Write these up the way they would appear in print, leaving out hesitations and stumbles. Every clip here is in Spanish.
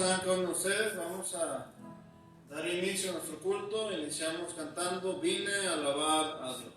sean cada uno de ustedes. Vamos a dar inicio a nuestro culto. Iniciamos cantando Vine a alabar a Dios.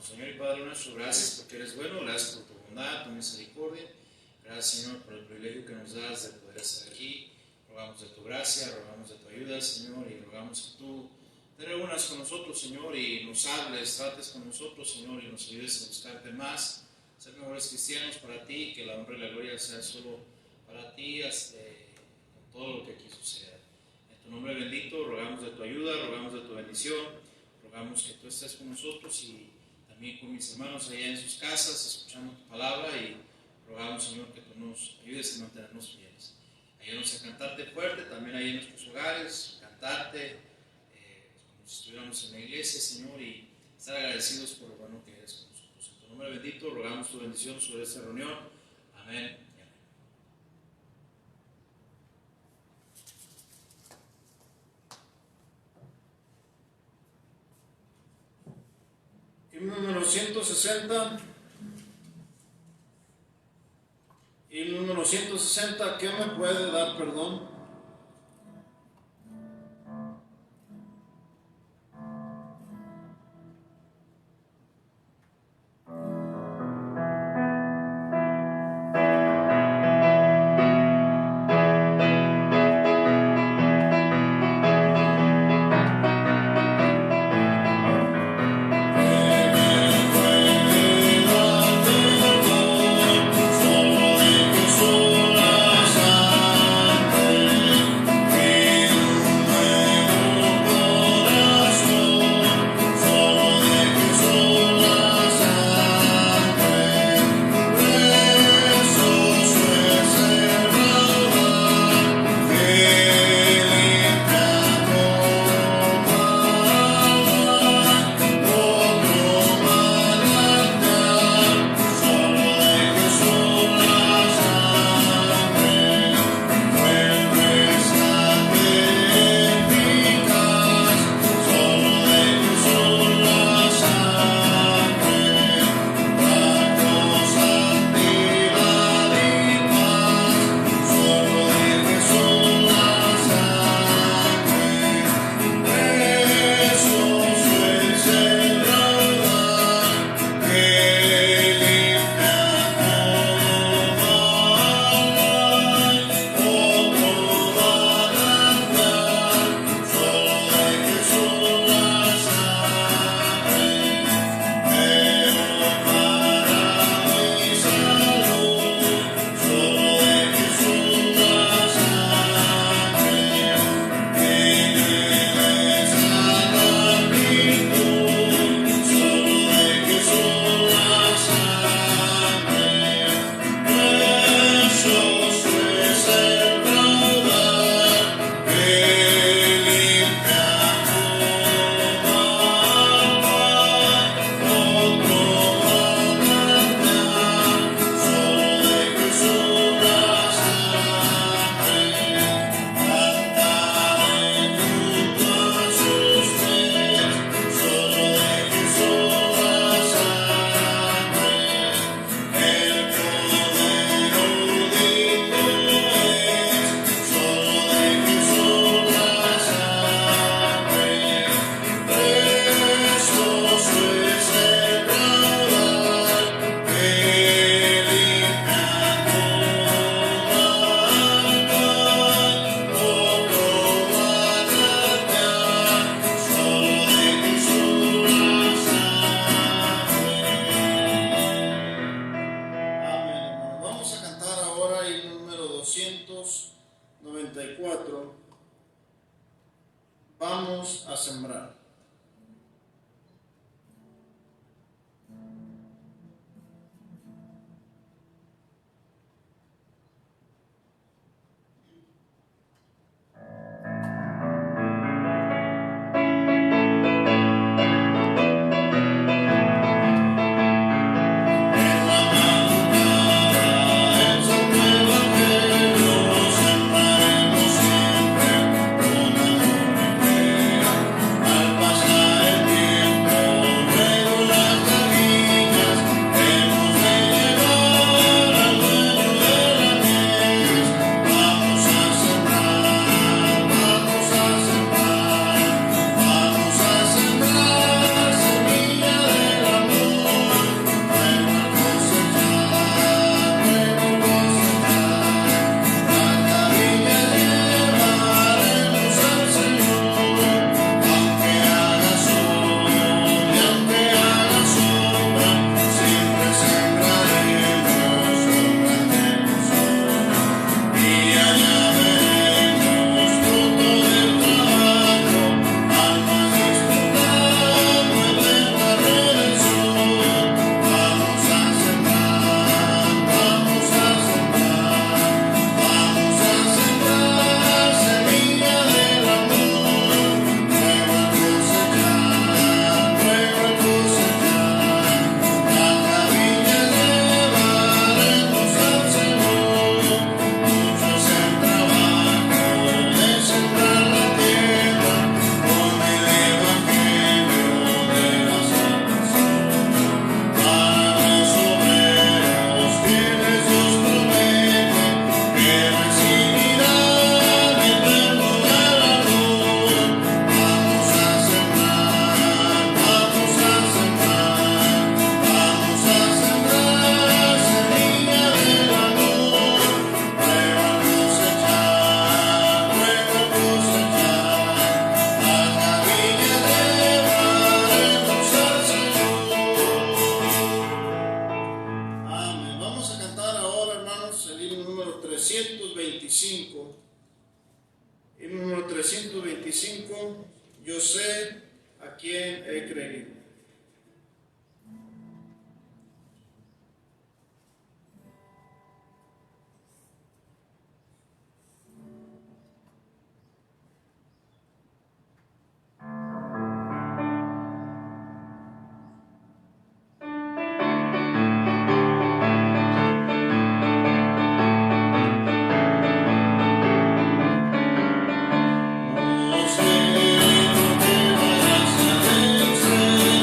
Señor y Padre nuestro, gracias porque eres bueno, gracias por tu bondad, tu misericordia. Gracias, Señor, por el privilegio que nos das de poder estar aquí. Rogamos de tu gracia, rogamos de tu ayuda, Señor, y rogamos que tú te reúnas con nosotros, Señor, y nos hables, trates con nosotros, Señor, y nos ayudes a buscarte más, ser mejores cristianos para ti, que la honra y la gloria sea solo para ti, con todo lo que aquí suceda. En tu nombre bendito, rogamos de tu ayuda, rogamos de tu bendición, rogamos que tú estés con nosotros y también con mis hermanos allá en sus casas, escuchando tu palabra, y rogamos, Señor, que tú nos ayudes a mantenernos fieles. Ayúdanos a cantarte fuerte, también ahí en nuestros hogares, cantarte como si estuviéramos en la iglesia, Señor, y estar agradecidos por lo bueno que eres con nosotros. En tu nombre bendito, rogamos tu bendición sobre esta reunión. Amén. Himno número 160. Himno número 160. ¿Qué me puede dar perdón? Sola sangre ahora himno número 294. Vamos a sembrar. Himno número 325, yo sé a quién he creído. Oh, sé que vayas a vencer.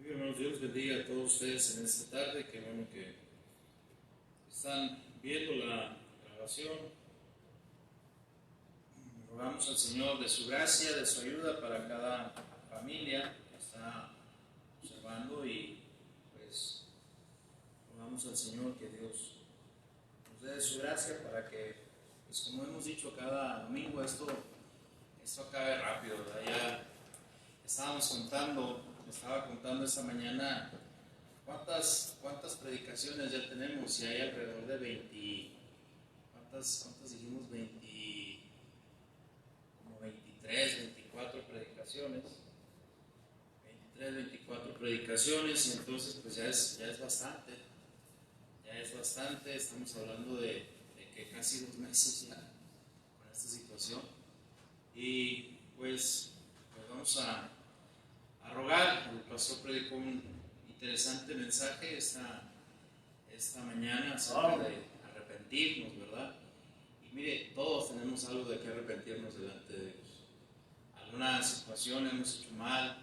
Muy bien, hermanos, Dios les bendiga a todos ustedes en esta tarde. Qué bueno que están viendo la grabación. Rogamos al Señor de su gracia, de su ayuda para cada familia que está observando y pues rogamos al Señor que Dios nos dé de su gracia para que, pues como hemos dicho cada domingo, esto acabe rápido, ¿verdad? Ya estaba contando esta mañana cuántas predicaciones ya tenemos, y hay alrededor de 20, ¿cuántas dijimos? 20, como 23, 24 predicaciones, 23, 24 predicaciones, y entonces pues ya es bastante, estamos hablando de que casi 2 meses ya con esta situación, y pues vamos a rogar. El pastor predicó un interesante mensaje esta mañana acerca de arrepentirnos, ¿verdad? Y mire, todos tenemos algo de que arrepentirnos delante de Dios. Alguna situación hemos hecho mal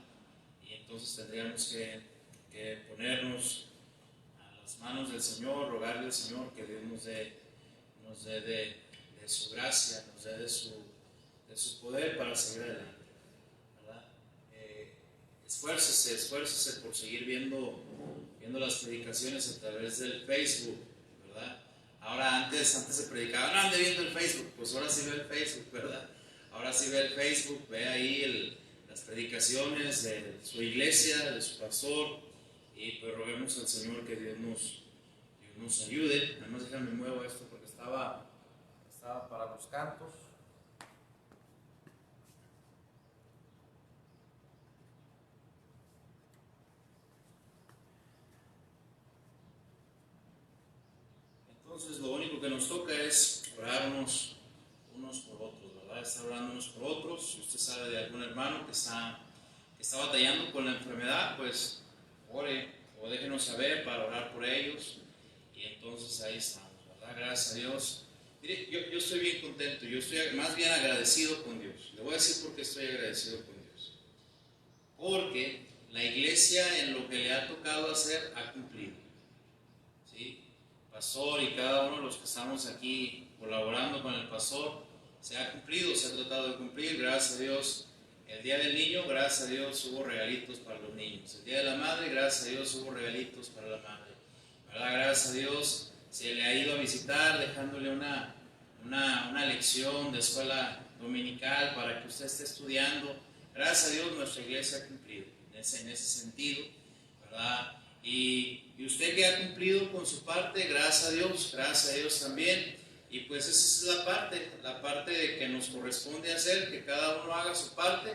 y entonces tendríamos que ponernos a las manos del Señor, rogarle al Señor que Dios nos dé de su gracia, nos dé de su poder para seguir adelante. Esfuércese por seguir viendo las predicaciones a través del Facebook, ¿verdad? Ahora antes se predicaba, no ande viendo el Facebook, pues ahora sí ve el Facebook, ¿verdad? Ahora sí ve el Facebook, ve ahí las predicaciones de su iglesia, de su pastor, y pues roguemos al Señor que Dios nos ayude. Además déjame muevo esto porque estaba para los cantos. Entonces lo único que nos toca es orar unos por otros, ¿verdad? Estar orando unos por otros. Si usted sabe de algún hermano que está batallando con la enfermedad, pues ore o déjenos saber para orar por ellos. Y entonces ahí estamos, ¿verdad? Gracias a Dios. Mire, yo estoy bien contento, yo estoy más bien agradecido con Dios. Le voy a decir por qué estoy agradecido con Dios. Porque la iglesia en lo que le ha tocado hacer ha cumplido. ¿Sí? Pastor y cada uno de los que estamos aquí colaborando con el pastor, se ha cumplido, se ha tratado de cumplir, gracias a Dios. El día del niño, gracias a Dios, hubo regalitos para los niños. El día de la madre, gracias a Dios, hubo regalitos para la madre. ¿Verdad? Gracias a Dios, se le ha ido a visitar dejándole una lección de escuela dominical para que usted esté estudiando. Gracias a Dios, nuestra iglesia ha cumplido en ese sentido, ¿verdad? Y usted que ha cumplido con su parte, gracias a Dios también. Y pues esa es la parte de que nos corresponde hacer, que cada uno haga su parte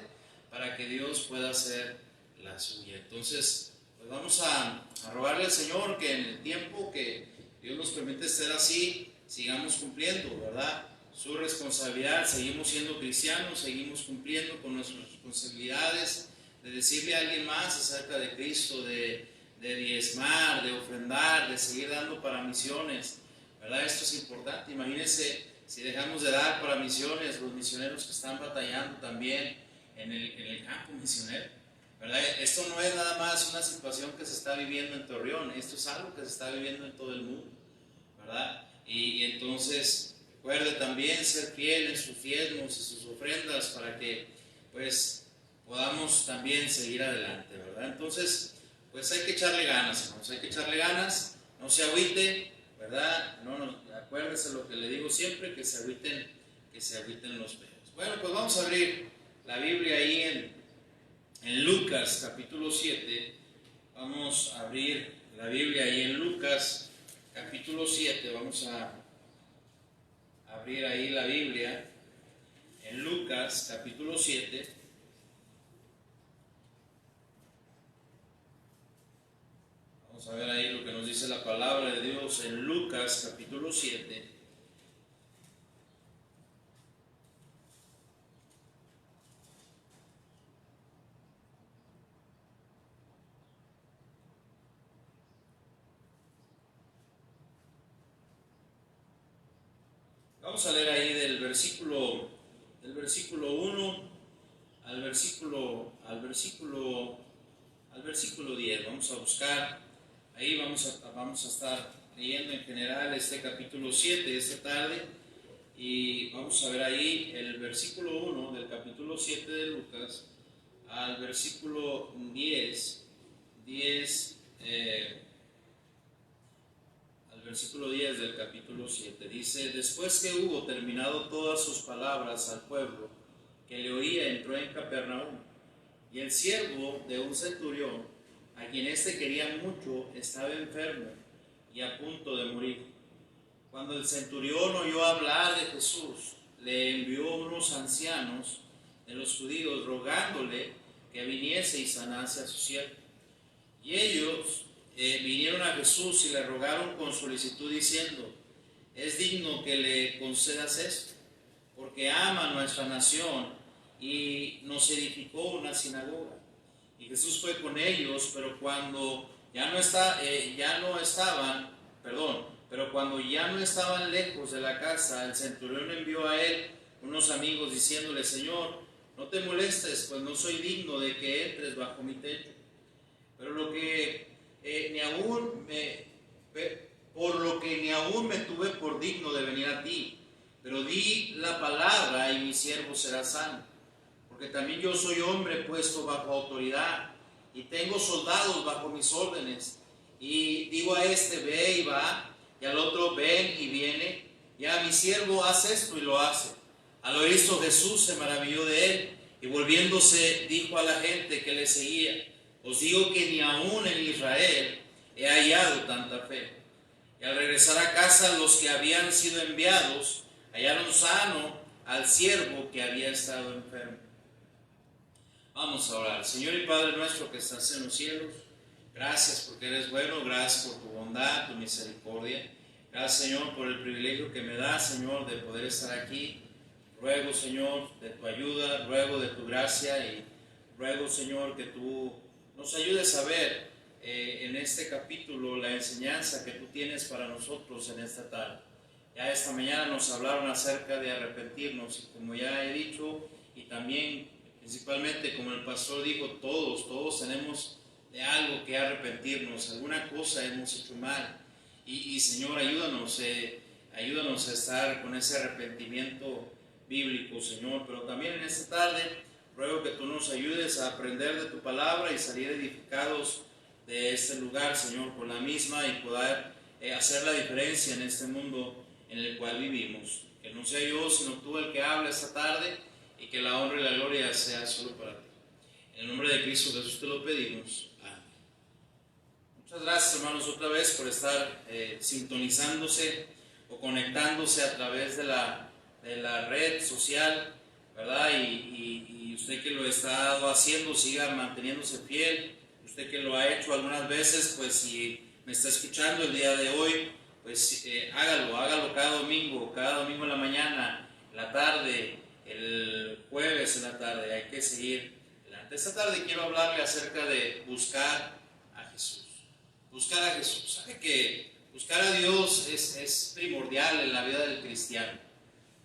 para que Dios pueda hacer la suya. Entonces, pues vamos a rogarle al Señor que en el tiempo que Dios nos permite ser así, sigamos cumpliendo, ¿verdad? Su responsabilidad, seguimos siendo cristianos, seguimos cumpliendo con nuestras responsabilidades, de decirle a alguien más acerca de Cristo, de diezmar, de ofrendar, de seguir dando para misiones, ¿verdad? Esto es importante. Imagínense si dejamos de dar para misiones, los misioneros que están batallando también en el campo misionero, ¿verdad? Esto no es nada más una situación que se está viviendo en Torreón, esto es algo que se está viviendo en todo el mundo, ¿verdad? Y entonces recuerde también ser fiel en sus diezmos y sus ofrendas para que pues podamos también seguir adelante, ¿verdad? Entonces pues hay que echarle ganas, hermanos, hay que echarle ganas, no se agüite, ¿verdad? Acuérdese lo que le digo siempre, que se agüiten los pedos. Bueno, pues vamos a abrir la Biblia ahí en Lucas capítulo 7, vamos a abrir la Biblia ahí en Lucas capítulo 7, vamos a abrir ahí la Biblia en Lucas capítulo 7. Vamos a ver ahí lo que nos dice la palabra de Dios en Lucas capítulo 7. Vamos a leer ahí del versículo 1 al versículo versículo 10. Vamos a buscar, ahí vamos a estar leyendo en general este capítulo 7 esta tarde. Y vamos a ver ahí el versículo 1 del capítulo 7 de Lucas al versículo 10, al versículo 10 del capítulo 7. Dice: después que hubo terminado todas sus palabras al pueblo que le oía, entró en Capernaum. Y el siervo de un centurión, a quien éste quería mucho, estaba enfermo y a punto de morir. Cuando el centurión oyó hablar de Jesús, le envió unos ancianos de los judíos rogándole que viniese y sanase a su siervo. Y ellos vinieron a Jesús y le rogaron con solicitud diciendo: es digno que le concedas esto, porque ama nuestra nación y nos edificó una sinagoga. Y Jesús fue con ellos, pero cuando ya no estaban lejos de la casa, el centurión envió a él unos amigos diciéndole: Señor, no te molestes, pues no soy digno de que entres bajo mi techo. Por lo que ni aún me tuve por digno de venir a ti, pero di la palabra y mi siervo será sano. Porque también yo soy hombre puesto bajo autoridad y tengo soldados bajo mis órdenes. Y digo a este: ve y va, y al otro: ven y viene, y a mi siervo: haz esto, y lo hace. Al oír esto, Jesús se maravilló de él, y volviéndose dijo a la gente que le seguía: os digo que ni aún en Israel he hallado tanta fe. Y al regresar a casa, los que habían sido enviados hallaron sano al siervo que había estado enfermo. Vamos a orar. Señor y Padre nuestro que estás en los cielos, gracias porque eres bueno, gracias por tu bondad, tu misericordia. Gracias, Señor, por el privilegio que me das, Señor, de poder estar aquí. Ruego, Señor, de tu ayuda, ruego de tu gracia y ruego, Señor, que tú nos ayudes a ver en este capítulo la enseñanza que tú tienes para nosotros en esta tarde. Ya esta mañana nos hablaron acerca de arrepentirnos y como ya he dicho, y también principalmente como el pastor dijo, todos tenemos de algo que arrepentirnos, alguna cosa hemos hecho mal. Y Señor, ayúdanos a estar con ese arrepentimiento bíblico, Señor. Pero también en esta tarde ruego que tú nos ayudes a aprender de tu palabra y salir edificados de este lugar, Señor, con la misma y poder hacer la diferencia en este mundo en el cual vivimos. Que no sea yo, sino tú el que habla esta tarde y que la honra y la gloria sea solo para ti. En el nombre de Cristo Jesús te lo pedimos. Amén. Muchas gracias, hermanos, otra vez por estar sintonizándose o conectándose a través de la red social, ¿verdad? Y usted que lo ha estado haciendo, siga manteniéndose fiel. Usted que lo ha hecho algunas veces, pues si me está escuchando el día de hoy, pues hágalo cada domingo en la mañana, en la tarde, el jueves en la tarde. Hay que seguir adelante. Esta tarde quiero hablarle acerca de buscar a Jesús. Buscar a Jesús. ¿Sabe que buscar a Dios es primordial en la vida del cristiano?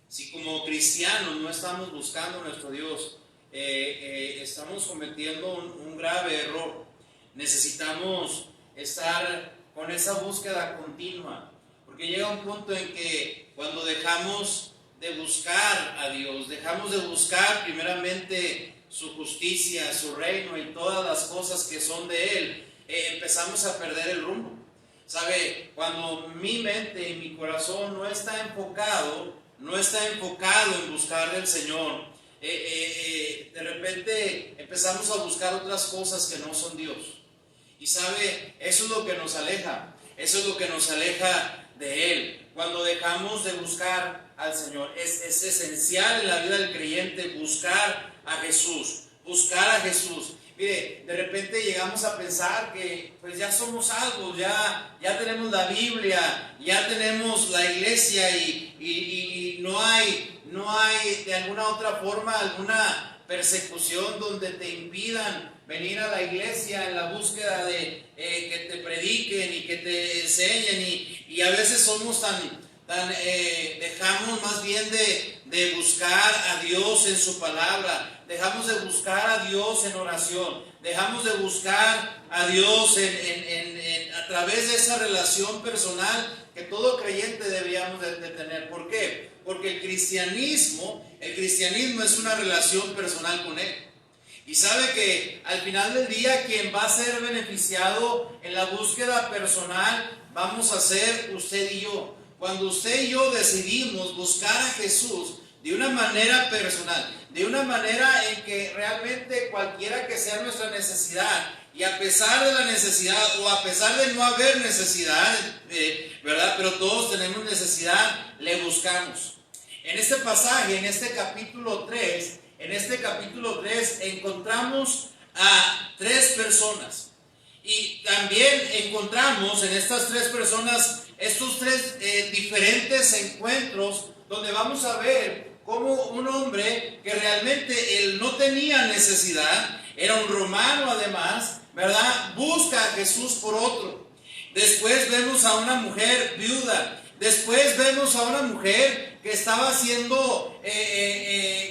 Si como cristianos no estamos buscando a nuestro Dios, estamos cometiendo un grave error. Necesitamos estar con esa búsqueda continua, porque llega un punto en que cuando dejamos de buscar a Dios, dejamos de buscar primeramente su justicia, su reino y todas las cosas que son de Él, empezamos a perder el rumbo. ¿Sabe? Cuando mi mente y mi corazón no está enfocado en buscar del Señor, de repente empezamos a buscar otras cosas que no son Dios. Y sabe, eso es lo que nos aleja de Él. Cuando dejamos de buscar al Señor, es esencial en la vida del creyente buscar a Jesús. Mire, de repente llegamos a pensar que pues ya somos salvos, ya tenemos la Biblia, ya tenemos la iglesia y no hay de alguna otra forma alguna persecución donde te impidan venir a la iglesia en la búsqueda de que te prediquen y que te enseñen y a veces somos dejamos más bien de buscar a Dios en su palabra, dejamos de buscar a Dios en oración, dejamos de buscar a Dios a través de esa relación personal que todo creyente deberíamos de tener. ¿Por qué? Porque el cristianismo es una relación personal con Él. Y sabe que al final del día quien va a ser beneficiado en la búsqueda personal vamos a ser usted y yo. Cuando usted y yo decidimos buscar a Jesús de una manera personal, de una manera en que realmente cualquiera que sea nuestra necesidad, y a pesar de la necesidad o a pesar de no haber necesidad, ¿verdad? Pero todos tenemos necesidad, le buscamos. En este pasaje, en este capítulo 3, encontramos a 3 personas. Y también encontramos en estas 3 personas estos 3 diferentes encuentros donde vamos a ver cómo un hombre que realmente él no tenía necesidad, era un romano además, ¿verdad? Busca a Jesús por otro. Después vemos a una mujer viuda. Después vemos a una mujer que estaba haciendo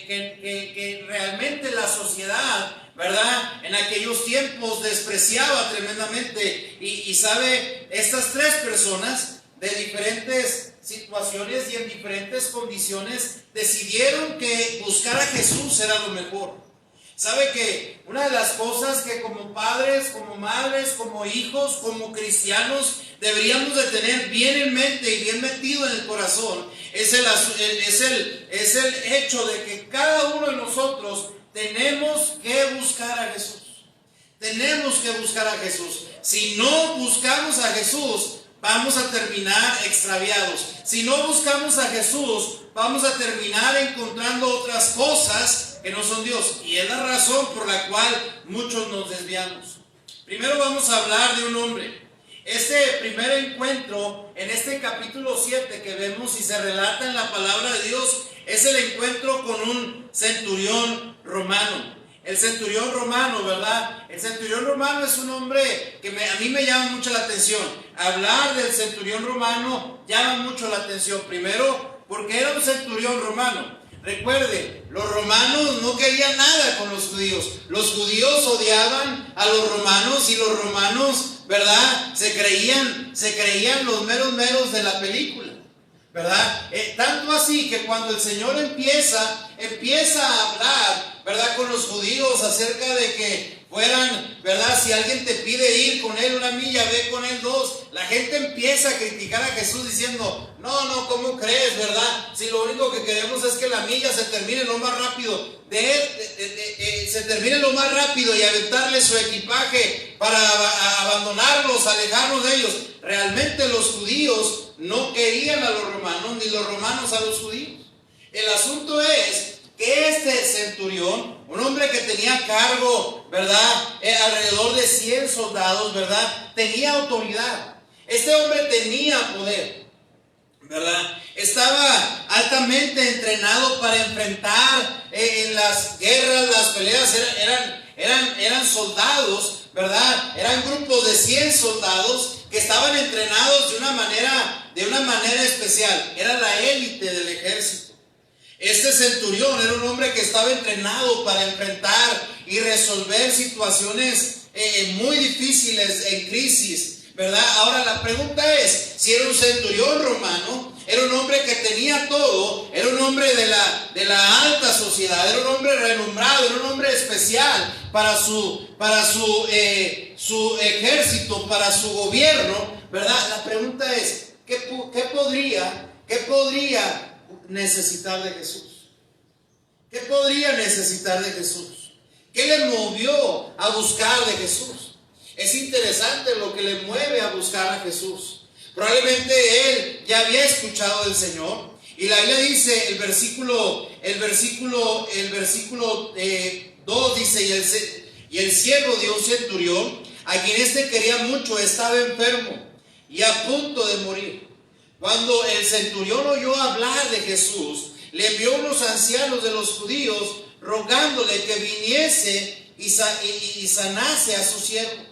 que realmente la sociedad, ¿verdad? En aquellos tiempos despreciaba tremendamente. Y sabe, estas 3 personas de diferentes situaciones y en diferentes condiciones decidieron que buscar a Jesús era lo mejor. Sabe que una de las cosas que como padres, como madres, como hijos, como cristianos deberíamos de tener bien en mente y bien metido en el corazón es el hecho de que cada uno de nosotros tenemos que buscar a Jesús. Tenemos que buscar a Jesús. Si no buscamos a Jesús, vamos a terminar extraviados. Si no buscamos a Jesús, vamos a terminar encontrando otras cosas que no son Dios. Y es la razón por la cual muchos nos desviamos. Primero vamos a hablar de un hombre. Este primer encuentro en este capítulo 7 que vemos y se relata en la palabra de Dios es el encuentro con un centurión romano. El centurión romano, ¿verdad? El centurión romano es un hombre que a mí me llama mucho la atención. Hablar del centurión romano llama mucho la atención. Primero, porque era un centurión romano. Recuerde, los romanos no querían nada con los judíos. Los judíos odiaban a los romanos y los romanos, ¿verdad? Se creían los meros de la película, ¿verdad? Tanto así que cuando el Señor empieza a hablar, ¿verdad? Con los judíos acerca de que fueran, ¿verdad? Si alguien te pide ir con él 1 milla, ve con él 2. La gente empieza a criticar a Jesús diciendo, no, ¿cómo crees, verdad? Si lo único que queremos es que la milla se termine lo más rápido, y aventarle su equipaje para abandonarlos, alejarnos de ellos. Realmente los judíos no querían a los romanos, ni los romanos a los judíos. El asunto es que este centurión, un hombre que tenía cargo, ¿verdad? Alrededor de 100 soldados, ¿verdad? Tenía autoridad. Este hombre tenía poder, ¿verdad? Estaba altamente entrenado para enfrentar en las guerras, las peleas. Eran soldados, ¿verdad? Eran grupos de 100 soldados que estaban entrenados de una manera especial. Era la élite del ejército. Este centurión era un hombre que estaba entrenado para enfrentar y resolver situaciones muy difíciles en crisis, ¿verdad? Ahora la pregunta es, si era un centurión romano, era un hombre que tenía todo, era un hombre de la alta sociedad, era un hombre renombrado, era un hombre especial para su ejército, para su gobierno, ¿verdad? La pregunta es, ¿qué podría necesitar de Jesús? ¿Qué podría necesitar de Jesús? ¿Qué le movió a buscar de Jesús? Es interesante lo que le mueve a buscar a Jesús. Probablemente él ya había escuchado del Señor. Y la Biblia dice, el versículo 2 dice, y el siervo de un centurión, a quien éste quería mucho, estaba enfermo y a punto de morir. Cuando el centurión oyó hablar de Jesús, le envió unos ancianos de los judíos rogándole que viniese y sanase a su siervo.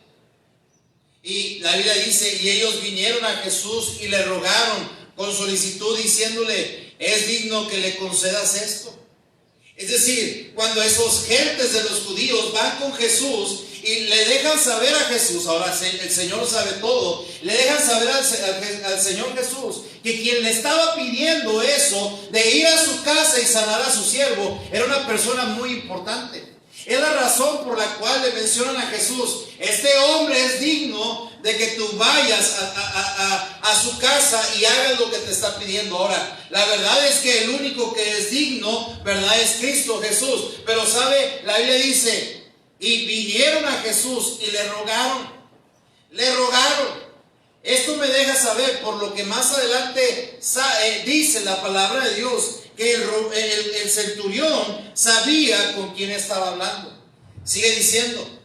Y la Biblia dice, y ellos vinieron a Jesús y le rogaron, con solicitud diciéndole: ¿es digno que le concedas esto? Es decir, cuando esos gentes de los judíos van con Jesús y le dejan saber a Jesús, ahora el Señor sabe todo, le dejan saber al Señor Jesús que quien le estaba pidiendo eso de ir a su casa y sanar a su siervo era una persona muy importante. Es la razón por la cual le mencionan a Jesús: este hombre es digno de que tú vayas a su casa y hagas lo que te está pidiendo. Ahora, la verdad es que el único que es digno, ¿verdad?, es Cristo Jesús. Pero sabe, la Biblia dice: y vinieron a Jesús y le rogaron. Esto me deja saber, por lo que más adelante dice la palabra de Dios, que el centurión sabía con quién estaba hablando. Sigue diciendo.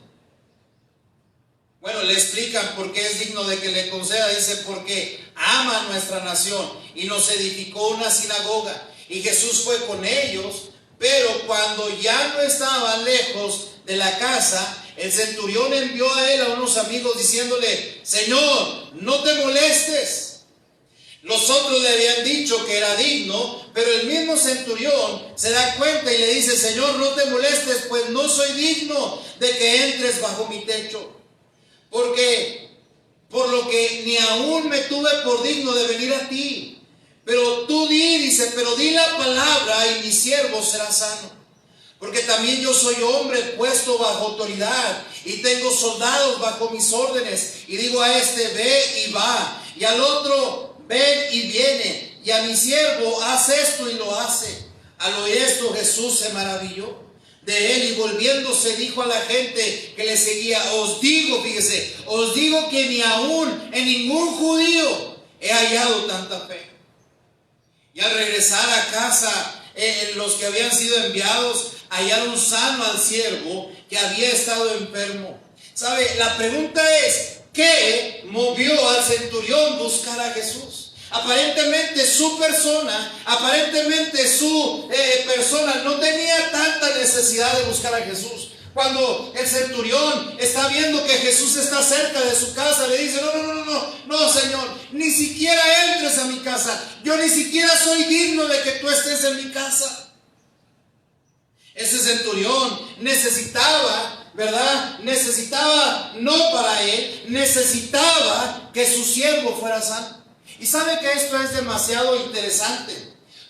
Bueno, le explican por qué es digno de que le conceda. Dice: porque ama nuestra nación y nos edificó una sinagoga. Y Jesús fue con ellos, pero cuando ya no estaban lejos de la casa, el centurión envió a él a unos amigos diciéndole: Señor, no te molestes. Los otros le habían dicho que era digno, pero el mismo centurión se da cuenta y le dice: Señor, no te molestes, pues no soy digno de que entres bajo mi techo. Porque por lo que ni aún me tuve por digno de venir a ti. Pero tú dice, pero di la palabra y mi siervo será sano. Porque también yo soy hombre puesto bajo autoridad y tengo soldados bajo mis órdenes. Y digo a este: ve y va. Y al otro: ven y viene. Y a mi siervo: haz esto, y lo hace. Al oír esto, Jesús se maravilló de él y volviéndose dijo a la gente que le seguía: os digo, fíjese, os digo que ni aún en ningún judío he hallado tanta fe. Y al regresar a casa, los que habían sido enviados hallaron sano al siervo que había estado enfermo. ¿Sabe? La pregunta es: ¿qué movió al centurión buscar a Jesús? Aparentemente su persona no tenía tanta necesidad de buscar a Jesús. Cuando el centurión está viendo que Jesús está cerca de su casa, le dice: no, Señor, ni siquiera entres a mi casa. Yo ni siquiera soy digno de que tú estés en mi casa. Ese centurión necesitaba, ¿verdad? No para él, necesitaba que su siervo fuera sano. Y sabe que esto es demasiado interesante,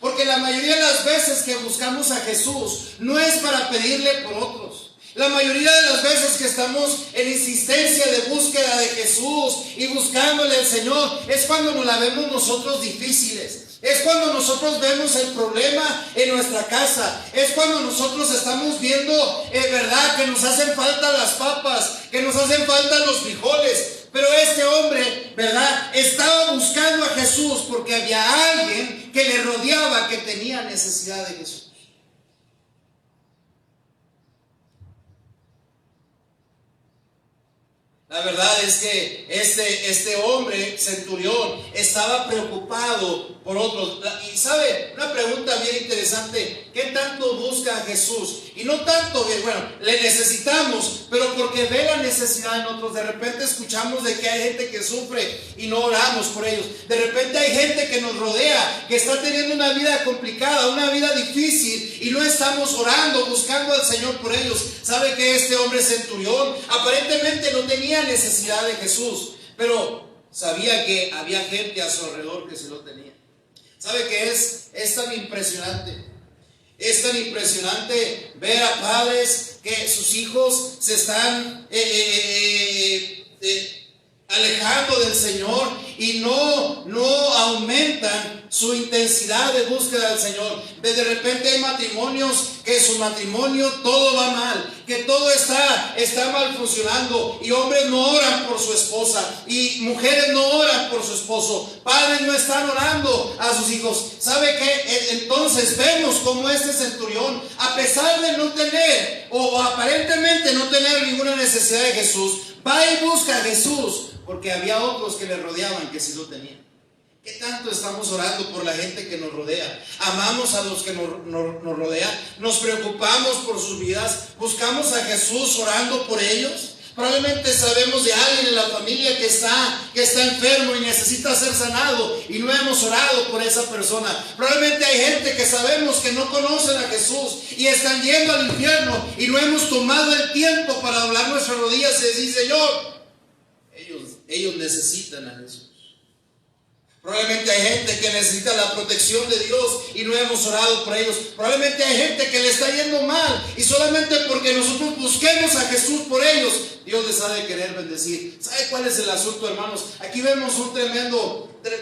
porque la mayoría de las veces que buscamos a Jesús no es para pedirle por otros. La mayoría de las veces que estamos en insistencia de búsqueda de Jesús y buscándole al Señor es cuando nos la vemos nosotros difíciles. Es cuando nosotros vemos el problema en nuestra casa. Es cuando nosotros estamos viendo, ¿verdad?, que nos hacen falta las papas, que nos hacen falta los frijoles. Pero este hombre, ¿verdad?, estaba buscando a Jesús porque había alguien que le rodeaba que tenía necesidad de Jesús. La verdad es que este hombre centurión estaba preocupado por otros. Y sabe, una pregunta bien interesante: ¿qué tanto busca a Jesús? Y no tanto, bueno, le necesitamos, pero porque ve la necesidad en otros. De repente escuchamos de que hay gente que sufre y no oramos por ellos. De repente hay gente que nos rodea, que está teniendo una vida complicada, una vida difícil, y no estamos orando, buscando al Señor por ellos. ¿Sabe que este hombre centurión aparentemente no tenía necesidad de Jesús, pero sabía que había gente a su alrededor que sí lo tenía? ¿Sabe que es tan impresionante? Es tan impresionante ver a padres que sus hijos se están alejando del Señor y no aumentan su intensidad de búsqueda del Señor. De repente hay matrimonios que su matrimonio todo va mal, que todo está mal funcionando, y hombres no oran por su esposa y mujeres no oran por su esposo, padres no están orando a sus hijos. ¿Sabe qué? Entonces vemos como este centurión, a pesar de no tener o aparentemente no tener ninguna necesidad de Jesús, va y busca a Jesús porque había otros que le rodeaban que sí lo tenían. ¿Qué tanto estamos orando por la gente que nos rodea? Amamos a los que nos rodean, nos preocupamos por sus vidas, buscamos a Jesús orando por ellos. Probablemente sabemos de alguien en la familia que está enfermo y necesita ser sanado y no hemos orado por esa persona. Probablemente hay gente que sabemos que no conocen a Jesús y están yendo al infierno y no hemos tomado el tiempo para doblar nuestras rodillas y decir: Señor, ellos necesitan a Jesús. Probablemente hay gente que necesita la protección de Dios y no hemos orado por ellos. Probablemente hay gente que le está yendo mal y solamente porque nosotros busquemos a Jesús por ellos, Dios les ha de querer bendecir. ¿Sabe cuál es el asunto, hermanos? Aquí vemos un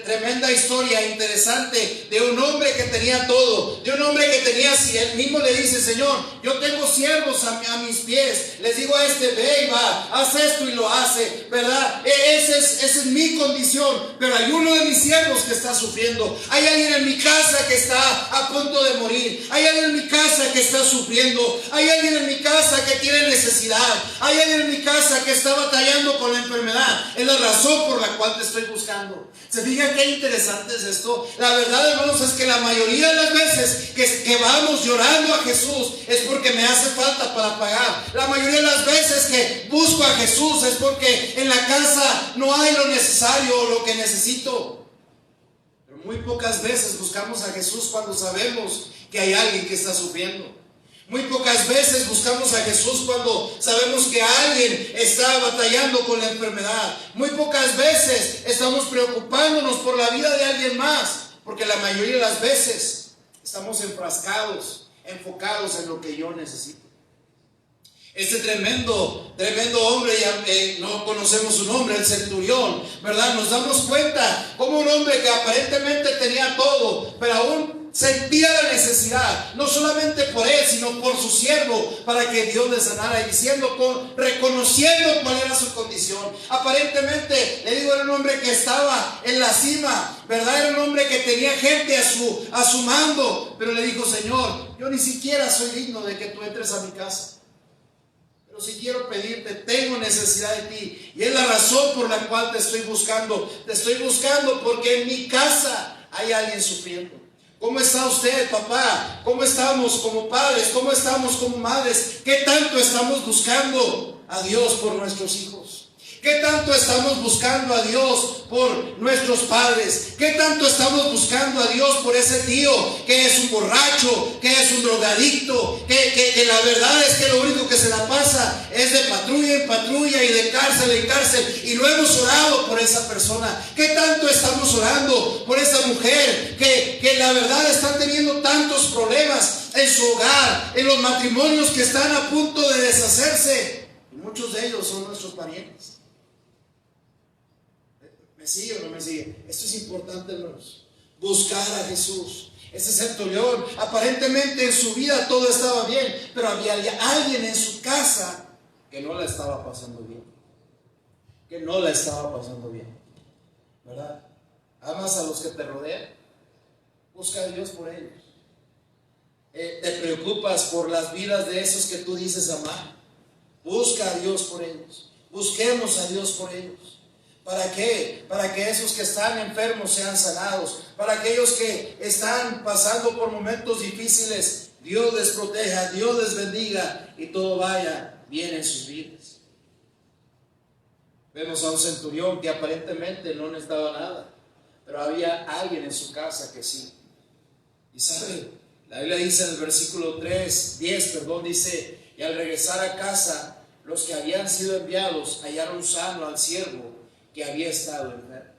tremenda historia interesante de un hombre que tenía todo, de un hombre que tenía, si él mismo le dice: Señor, yo tengo siervos a mis pies, les digo a este: ve y va, haz esto, y lo hace, ¿verdad? Esa es mi condición, pero hay uno de mis siervos que está sufriendo, hay alguien en mi casa que está a punto de morir, hay alguien en mi casa que está sufriendo, hay alguien en mi casa que tiene necesidad, hay alguien en mi casa que está batallando con la enfermedad. Es la razón por la cual te estoy buscando. ¿Se fijan qué interesante es esto? La verdad, hermanos, es que la mayoría de las veces que vamos llorando a Jesús es porque me hace falta para pagar. La mayoría de las veces que busco a Jesús es porque en la casa no hay lo necesario o lo que necesito. Pero muy pocas veces buscamos a Jesús cuando sabemos que hay alguien que está sufriendo. Muy pocas veces buscamos a Jesús cuando sabemos que alguien está batallando con la enfermedad. Muy pocas veces estamos preocupándonos por la vida de alguien más, porque la mayoría de las veces estamos enfrascados, enfocados en lo que yo necesito. Este tremendo hombre, no conocemos su nombre, el centurión, ¿verdad? Nos damos cuenta como un hombre que aparentemente tenía todo, pero aún sentía la necesidad, no solamente por él, sino por su siervo, para que Dios le sanara, reconociendo cuál era su condición. Aparentemente, le digo, era un hombre que estaba en la cima, ¿verdad? Era un hombre que tenía gente a su mando, pero le dijo: Señor, yo ni siquiera soy digno de que tú entres a mi casa. Pero si quiero pedirte, tengo necesidad de ti. Y es la razón por la cual te estoy buscando. Te estoy buscando porque en mi casa hay alguien sufriendo. ¿Cómo está usted, papá? ¿Cómo estamos como padres? ¿Cómo estamos como madres? ¿Qué tanto estamos buscando a Dios por nuestros hijos? ¿Qué tanto estamos buscando a Dios por nuestros padres? ¿Qué tanto estamos buscando a Dios por ese tío que es un borracho, que es un drogadicto, que la verdad es que lo único que se la pasa es de patrulla en patrulla y de cárcel en cárcel, y no hemos orado por esa persona? ¿Qué tanto estamos orando por esa mujer que la verdad está teniendo tantos problemas en su hogar, en los matrimonios que están a punto de deshacerse? Y muchos de ellos son nuestros parientes. ¿Me sigue o no me sigue? Esto es importante, hermanos. Buscar a Jesús. Ese centurión, aparentemente en su vida todo estaba bien, pero había alguien en su casa que no la estaba pasando bien. Que no la estaba pasando bien. ¿Verdad? ¿Amas a los que te rodean? Busca a Dios por ellos. ¿Te preocupas por las vidas de esos que tú dices amar? Busca a Dios por ellos. Busquemos a Dios por ellos. ¿Para qué? Para que esos que están enfermos sean sanados. Para aquellos que están pasando por momentos difíciles, Dios les proteja, Dios les bendiga y todo vaya bien en sus vidas. Vemos a un centurión que aparentemente no necesitaba nada, pero había alguien en su casa que sí. Y sabe, la Biblia dice en el versículo 10, dice: y al regresar a casa, los que habían sido enviados hallaron sano al siervo que había estado enfermo.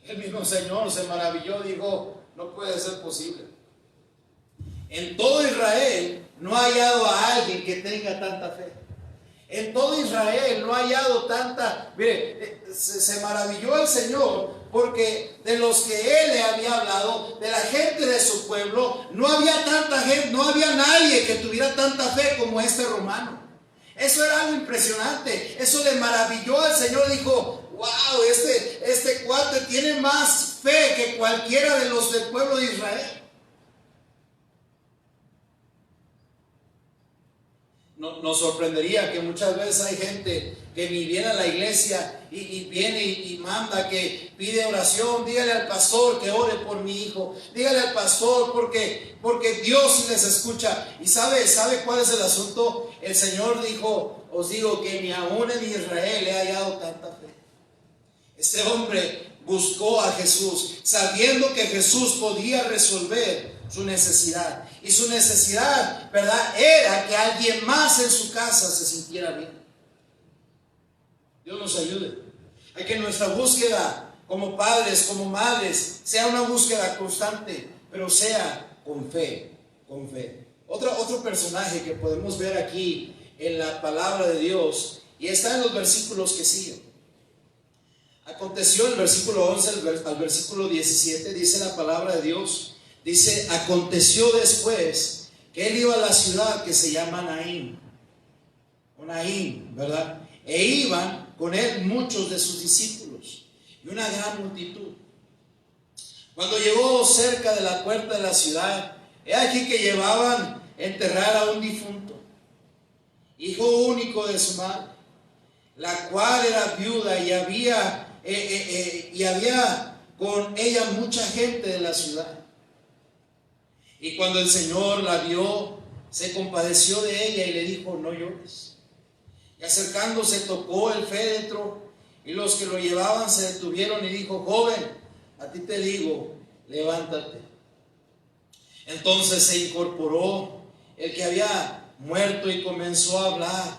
El mismo Señor se maravilló, dijo: no puede ser posible. En todo Israel no ha hallado a alguien que tenga tanta fe. En todo Israel no ha hallado tanta. Mire, se maravilló el Señor porque de los que Él le había hablado, de la gente de su pueblo, no había tanta gente, no había nadie que tuviera tanta fe como este romano. Eso era algo impresionante. Eso le maravilló al Señor. Dijo: wow, este cuate tiene más fe que cualquiera de los del pueblo de Israel. Nos sorprendería que muchas veces hay gente que ni viene a la iglesia y viene y manda, que pide oración, dígale al pastor que ore por mi hijo, dígale al pastor porque Dios sí les escucha. Y sabe cuál es el asunto. El Señor dijo, os digo que ni aún en Israel he hallado tanta fe. Este hombre buscó a Jesús sabiendo que Jesús podía resolver su necesidad, y su necesidad, ¿verdad?, era que alguien más en su casa se sintiera bien. Dios nos ayude. Hay que nuestra búsqueda como padres, como madres, sea una búsqueda constante, pero sea con fe, con fe. Otro personaje que podemos ver aquí en la palabra de Dios, y está en los versículos que siguen. Aconteció, el versículo 11 al versículo 17, dice la palabra de Dios, dice, aconteció después que él iba a la ciudad que se llama Naín, ¿verdad? E iban con él muchos de sus discípulos y una gran multitud. Cuando llegó cerca de la puerta de la ciudad, he aquí que llevaban a enterrar a un difunto, hijo único de su madre, la cual era viuda, y había con ella mucha gente de la ciudad. Y cuando el Señor la vio, se compadeció de ella y le dijo, no llores. Y acercándose tocó el féretro, y los que lo llevaban se detuvieron y dijo, joven, a ti te digo, levántate. Entonces se incorporó el que había muerto y comenzó a hablar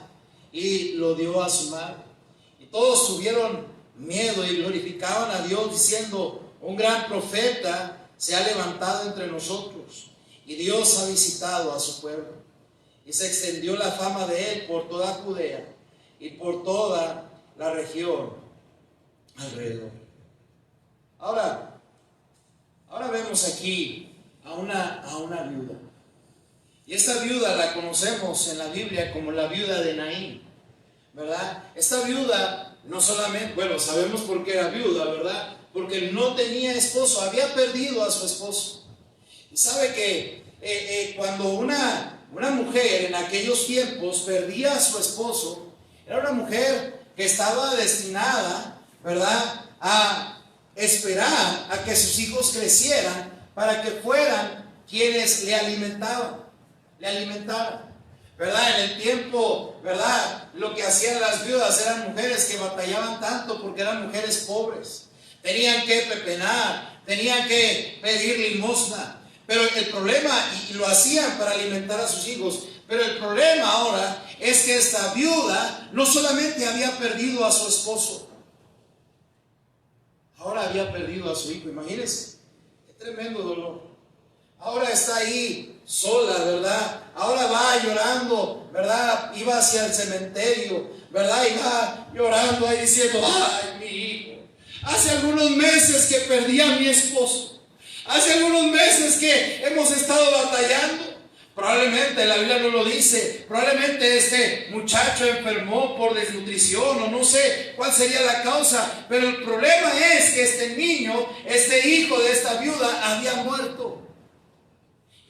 y lo dio a su madre. Y todos tuvieron miedo y glorificaban a Dios diciendo, un gran profeta se ha levantado entre nosotros y Dios ha visitado a su pueblo. Y se extendió la fama de él por toda Judea y por toda la región alrededor. Ahora vemos aquí a una viuda. Y esta viuda la conocemos en la Biblia como la viuda de Naín, ¿verdad? Esta viuda no solamente, bueno, sabemos por qué era viuda, ¿verdad? Porque no tenía esposo, había perdido a su esposo. Y sabe que cuando una mujer en aquellos tiempos perdía a su esposo, era una mujer que estaba destinada, ¿verdad?, a esperar a que sus hijos crecieran para que fueran quienes le alimentaran, ¿verdad? En el tiempo, ¿verdad?, lo que hacían las viudas eran mujeres que batallaban tanto porque eran mujeres pobres, tenían que pepenar, tenían que pedir limosna, pero el problema, y lo hacían para alimentar a sus hijos, pero el problema ahora es que esta viuda no solamente había perdido a su esposo, ahora había perdido a su hijo. Imagínense, qué tremendo dolor. Ahora está ahí sola, ¿verdad? Ahora va llorando, ¿verdad? Iba hacia el cementerio, ¿verdad? Y va llorando ahí diciendo, ay, mi hijo, hace algunos meses que perdí a mi esposo, hace algunos meses que hemos estado batallando. Probablemente, la Biblia no lo dice, probablemente este muchacho enfermó por desnutrición o no sé cuál sería la causa, pero el problema es que este niño, este hijo de esta viuda había muerto.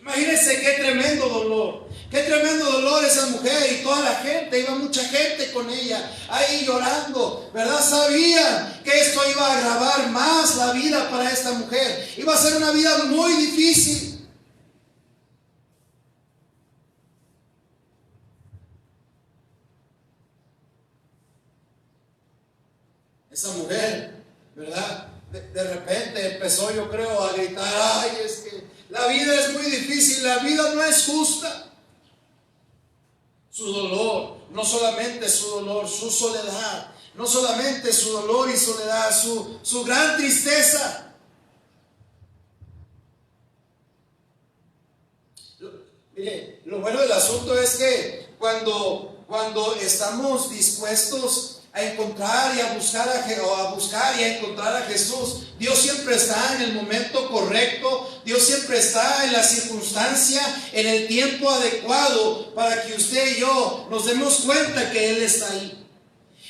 Imagínense qué tremendo dolor esa mujer, y toda la gente, iba mucha gente con ella, ahí llorando, ¿verdad? Sabían que esto iba a agravar más la vida para esta mujer, iba a ser una vida muy difícil. Esa mujer, ¿verdad?, de repente empezó, yo creo, a gritar, ay, es que la vida es muy difícil, la vida no es justa. Su dolor, no solamente su dolor, su soledad, no solamente su dolor y soledad, su gran tristeza. Mire, lo bueno del asunto es que cuando estamos dispuestos a encontrar y a buscar y a encontrar a Jesús, Dios siempre está en el momento correcto, Dios siempre está en la circunstancia, en el tiempo adecuado para que usted y yo nos demos cuenta que Él está ahí.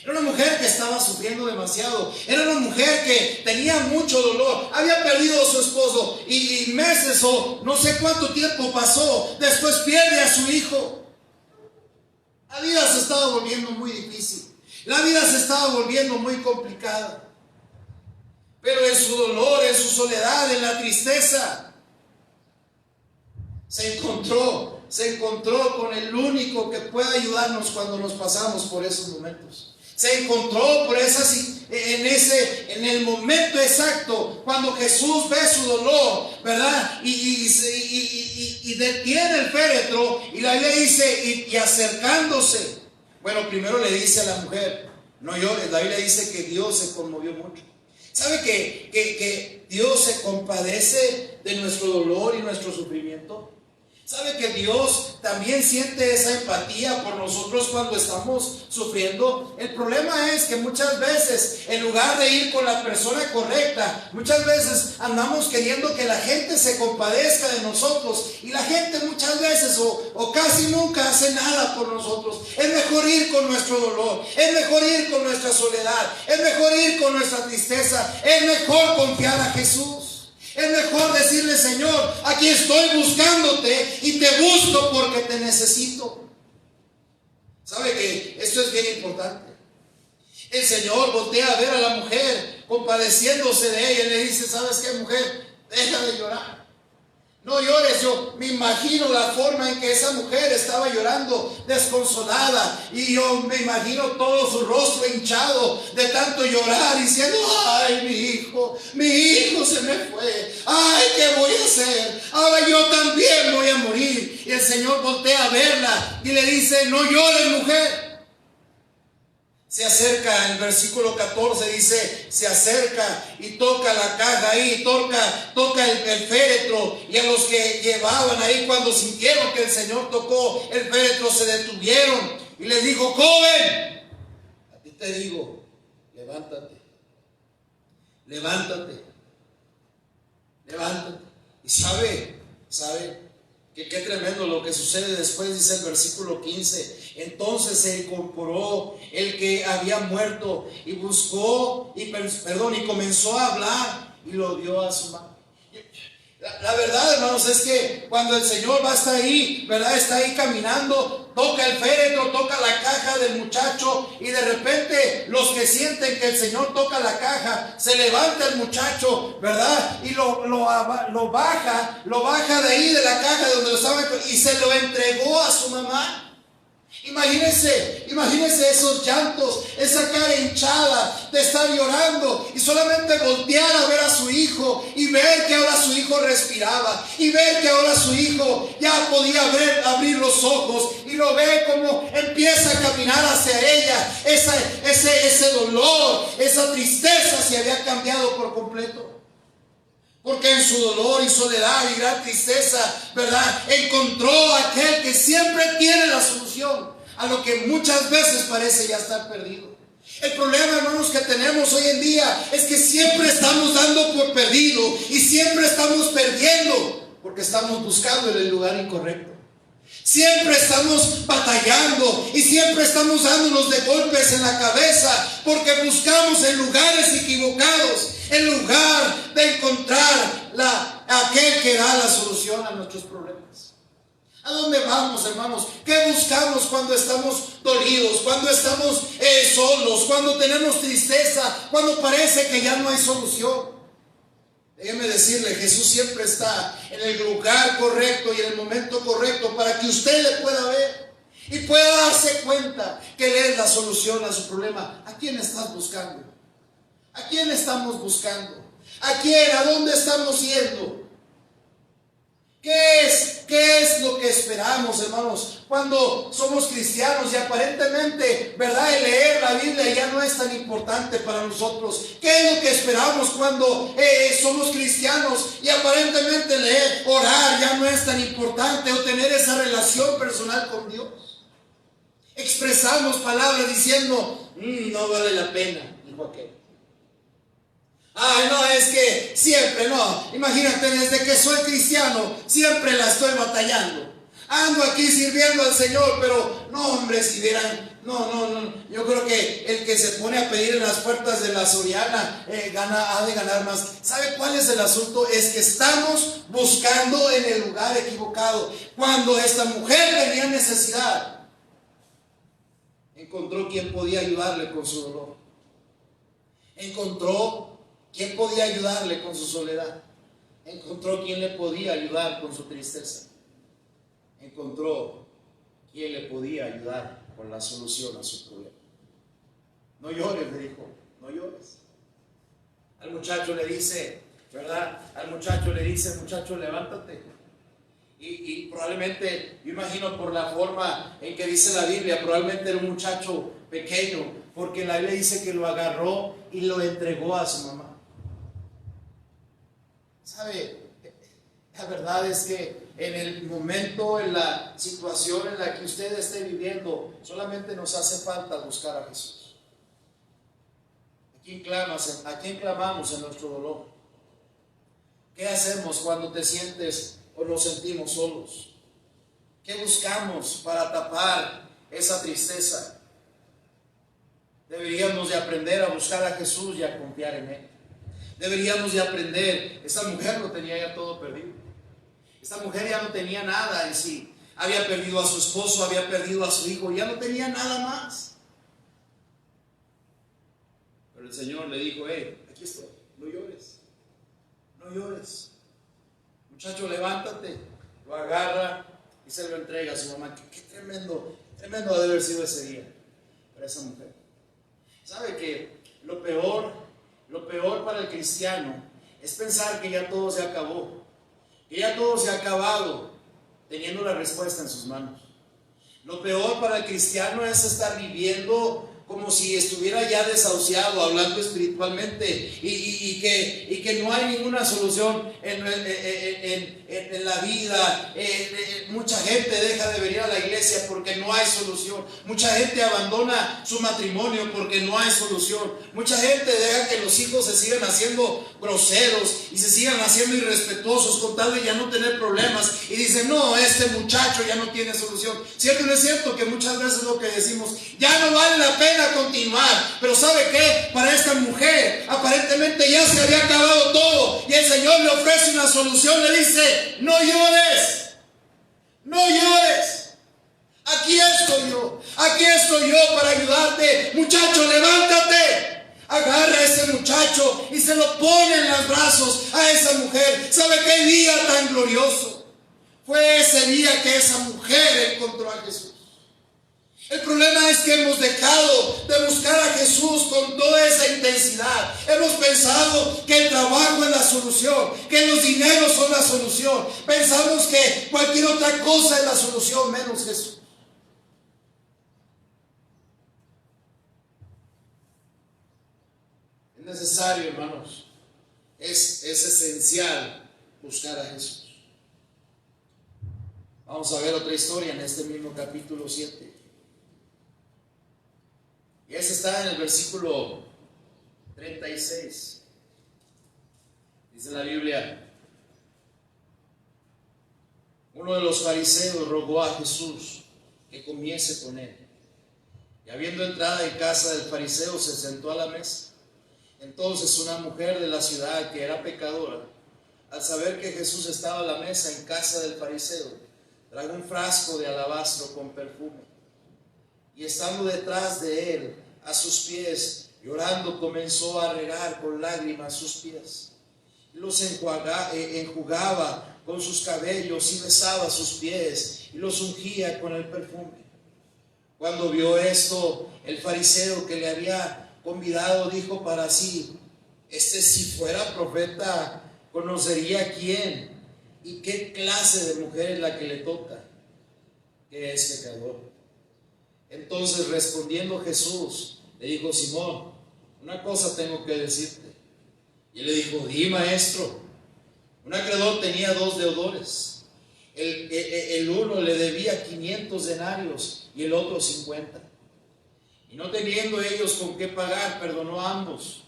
Era una mujer que estaba sufriendo demasiado, era una mujer que tenía mucho dolor, había perdido a su esposo y meses o no sé cuánto tiempo pasó, después pierde a su hijo. La vida se estaba volviendo muy difícil. La vida se estaba volviendo muy complicada. Pero en su dolor, en su soledad, en la tristeza, se encontró con el único que puede ayudarnos cuando nos pasamos por esos momentos. Se encontró en el momento exacto, cuando Jesús ve su dolor, ¿verdad? Y detiene el féretro, y la Biblia dice, y acercándose. Bueno, primero le dice a la mujer, no llores. La Biblia dice que Dios se conmovió mucho. ¿Sabe que Dios se compadece de nuestro dolor y nuestro sufrimiento? ¿Sabe que Dios también siente esa empatía por nosotros cuando estamos sufriendo? El problema es que muchas veces, en lugar de ir con la persona correcta, muchas veces andamos queriendo que la gente se compadezca de nosotros, y la gente muchas veces o casi nunca hace nada por nosotros. Es mejor ir con nuestro dolor, es mejor ir con nuestra soledad, es mejor ir con nuestra tristeza, es mejor confiar a Jesús. Es mejor decirle, Señor, aquí estoy buscándote y te busco porque te necesito. ¿Sabe que esto es bien importante? El Señor voltea a ver a la mujer compadeciéndose de ella y le dice, ¿sabes qué, mujer? Deja de llorar. No llores. Yo me imagino la forma en que esa mujer estaba llorando desconsolada, y yo me imagino todo su rostro hinchado de tanto llorar, diciendo, ay, mi hijo se me fue, ay, ¿qué voy a hacer? Ahora yo también voy a morir. Y el Señor voltea a verla y le dice, no llores, mujer. Se acerca, en el versículo 14 dice, se acerca y toca la caja ahí, toca el féretro, y a los que llevaban ahí, cuando sintieron que el Señor tocó el féretro, se detuvieron y les dijo, joven, a ti te digo, levántate. Y sabe que qué tremendo lo que sucede después. Dice el versículo 15, entonces se incorporó el que había muerto y buscó, y comenzó a hablar y lo dio a su mano. La verdad, hermanos, es que cuando el Señor va hasta ahí, ¿verdad? Está ahí caminando, toca el féretro, toca la caja del muchacho, y de repente los que sienten que el Señor toca la caja, se levanta el muchacho, ¿verdad? Y lo baja de ahí, de la caja donde lo estaba, y se lo entregó a su mamá. Imagínense esos llantos, esa cara hinchada de estar llorando, y solamente voltear a ver a su hijo y ver que ahora su hijo respiraba, y ver que ahora su hijo ya podía abrir los ojos, y lo ve como empieza a caminar hacia ella. Ese dolor, esa tristeza se había cambiado por completo. Porque en su dolor y soledad y gran tristeza, ¿verdad?, encontró a aquel que siempre tiene la solución a lo que muchas veces parece ya estar perdido. El problema, hermanos, que tenemos hoy en día es que siempre estamos dando por perdido y siempre estamos perdiendo porque estamos buscando en el lugar incorrecto. Siempre estamos batallando y siempre estamos dándonos de golpes en la cabeza porque buscamos en lugares equivocados, en lugar de encontrar aquel que da la solución a nuestros problemas. ¿A dónde vamos, hermanos? ¿Qué buscamos cuando estamos dolidos, cuando estamos solos, cuando tenemos tristeza, cuando parece que ya no hay solución? Déjeme decirle, Jesús siempre está en el lugar correcto y en el momento correcto para que usted le pueda ver y pueda darse cuenta que Él es la solución a su problema. ¿A quién estás buscando? ¿A quién estamos buscando? ¿A quién? ¿A dónde estamos yendo? ¿Qué es lo que esperamos, hermanos, cuando somos cristianos y aparentemente, ¿verdad?, el leer la Biblia ya no es tan importante para nosotros? ¿Qué es lo que esperamos cuando somos cristianos y aparentemente orar ya no es tan importante, o tener esa relación personal con Dios? Expresamos palabras diciendo, no vale la pena, dijo aquel. Ay, no, es que siempre, no, imagínate, desde que soy cristiano, siempre la estoy batallando. Ando aquí sirviendo al Señor, pero no, hombre, si vieran, no, yo creo que el que se pone a pedir en las puertas de la Soriana ha de ganar más. ¿Sabe cuál es el asunto? Es que estamos buscando en el lugar equivocado. Cuando esta mujer tenía necesidad, encontró quién podía ayudarle con su dolor. Encontró quién podía ayudarle con su soledad. Encontró quién le podía ayudar con su tristeza. Encontró quién le podía ayudar con la solución a su problema. No llores, le dijo, no llores. Al muchacho le dice, ¿verdad? Al muchacho le dice, muchacho, levántate. Y probablemente, yo imagino por la forma en que dice la Biblia, probablemente era un muchacho pequeño, porque la Biblia dice que lo agarró y lo entregó a su mamá. ¿Sabe? La verdad es que en el momento, en la situación en la que usted esté viviendo, solamente nos hace falta buscar a Jesús. ¿A quién clamamos en nuestro dolor? ¿Qué hacemos cuando te sientes o nos sentimos solos? ¿Qué buscamos para tapar esa tristeza? Deberíamos de aprender a buscar a Jesús y a confiar en Él. Deberíamos de aprender. Esta mujer lo tenía ya todo perdido. Esta mujer ya no tenía nada en sí. Había perdido a su esposo, había perdido a su hijo, ya no tenía nada más. Pero el Señor le dijo, aquí estoy, no llores, no llores. Muchacho, levántate. Lo agarra y se lo entrega a su mamá. Qué tremendo ha de haber sido ese día para esa mujer. ¿Sabe que lo peor para el cristiano es pensar que ya todo se acabó, que ya todo se ha acabado, teniendo la respuesta en sus manos? Lo peor para el cristiano es estar viviendo como si estuviera ya desahuciado, hablando espiritualmente, y que no hay ninguna solución en la vida. Mucha gente deja de venir a la iglesia porque no hay solución. Mucha gente abandona su matrimonio porque no hay solución. Mucha gente deja que los hijos se sigan haciendo groseros y se sigan haciendo irrespetuosos con tal de ya no tener problemas, y dicen, no, este muchacho ya no tiene solución. ¿Cierto o no es cierto que muchas veces lo que decimos, ya no vale la pena continuar? Pero ¿sabe qué? Para esta mujer aparentemente ya se había acabado todo, y el Señor le ofrece una solución. Le dice, no llores, no llores, aquí estoy yo para ayudarte. Muchacho, levántate. Agarra a ese muchacho y se lo pone en los brazos a esa mujer. ¿Sabe qué día tan glorioso? Fue ese día que esa mujer encontró a Jesús. El problema es que hemos dejado de buscar a Jesús con toda esa intensidad. Hemos pensado que el trabajo es la solución, que los dineros son la solución. Pensamos que cualquier otra cosa es la solución menos Jesús. Es necesario, hermanos, es esencial buscar a Jesús. Vamos a ver otra historia en este mismo capítulo 7. Y ese está en el versículo 36. Dice la Biblia, uno de los fariseos rogó a Jesús que comiese con él. Y habiendo entrado en casa del fariseo, se sentó a la mesa. Entonces una mujer de la ciudad, que era pecadora, al saber que Jesús estaba a la mesa en casa del fariseo, trajo un frasco de alabastro con perfume. Y estando detrás de él, a sus pies, llorando, comenzó a regar con lágrimas sus pies. Y los enjugaba con sus cabellos y besaba sus pies y los ungía con el perfume. Cuando vio esto, el fariseo que le había convidado dijo para sí, si fuera profeta, conocería quién y qué clase de mujer es la que le toca, que es pecador. Entonces, respondiendo Jesús, le dijo, Simón, una cosa tengo que decirte. Y él le dijo, di, maestro. Un acreedor tenía 2 deudores. El uno le debía 500 denarios y el otro 50. Y no teniendo ellos con qué pagar, perdonó a ambos.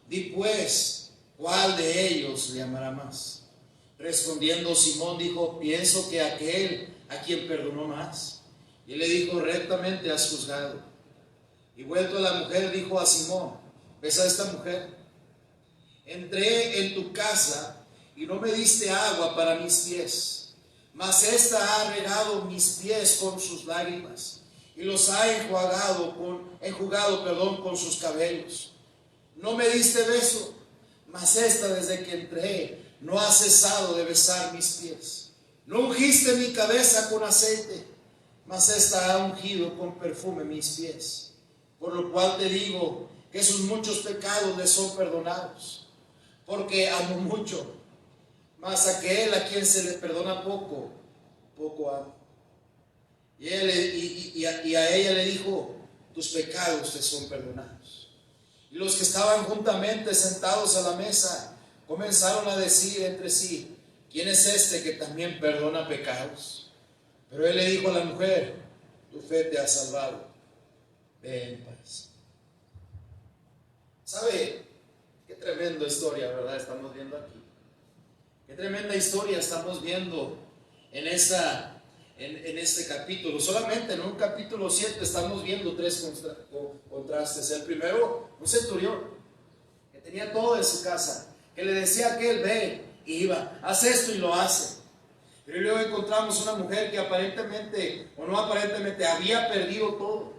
Di pues, ¿cuál de ellos le amará más? Respondiendo Simón dijo, pienso que aquel a quien perdonó más. Y él le dijo, rectamente has juzgado. Y vuelto a la mujer, dijo a Simón, ¿ves a esta mujer? Entré en tu casa y no me diste agua para mis pies, mas esta ha regado mis pies con sus lágrimas y los ha enjugado con sus cabellos. No me diste beso, mas esta desde que entré no ha cesado de besar mis pies. No ungiste mi cabeza con aceite, mas esta ha ungido con perfume mis pies. Por lo cual te digo que sus muchos pecados le son perdonados, porque amó mucho, mas aquel a quien se le perdona poco, poco ama. Y a ella le dijo: tus pecados te son perdonados. Y los que estaban juntamente sentados a la mesa comenzaron a decir entre sí: ¿quién es este que también perdona pecados? Pero él le dijo a la mujer: tu fe te ha salvado, ve en paz. ¿Sabe? Qué tremenda historia, ¿verdad? Estamos viendo aquí. Qué tremenda historia estamos viendo en este capítulo. Solamente en un capítulo 7 estamos viendo 3 contrastes. El primero, un centurión que tenía todo en su casa, que le decía a aquel: ve, y iba, haz esto, y lo hace. Pero luego encontramos una mujer que aparentemente, o no aparentemente, había perdido todo.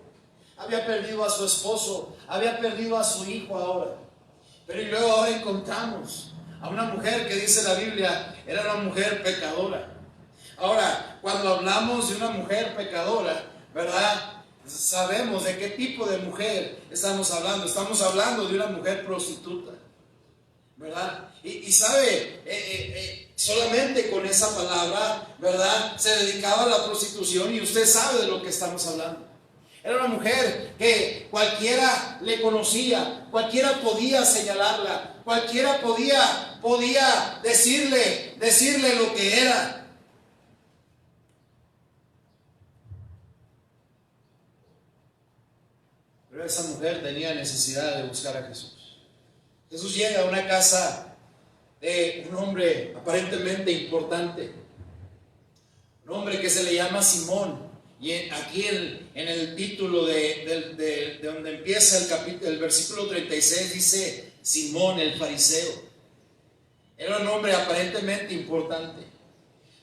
Había perdido a su esposo, había perdido a su hijo ahora. Pero luego ahora encontramos a una mujer que dice la Biblia era una mujer pecadora. Ahora, cuando hablamos de una mujer pecadora, ¿verdad? Sabemos de qué tipo de mujer estamos hablando. Estamos hablando de una mujer prostituta, ¿verdad? Y sabe, solamente con esa palabra, ¿verdad? Se dedicaba a la prostitución, y usted sabe de lo que estamos hablando. Era una mujer que cualquiera le conocía, cualquiera podía señalarla, cualquiera podía decirle lo que era. Pero esa mujer tenía necesidad de buscar a Jesús. Jesús llega a una casa de un hombre aparentemente importante, un hombre que se le llama Simón. Y aquí en el título de donde empieza el versículo 36 dice: Simón el fariseo. Era un hombre aparentemente importante.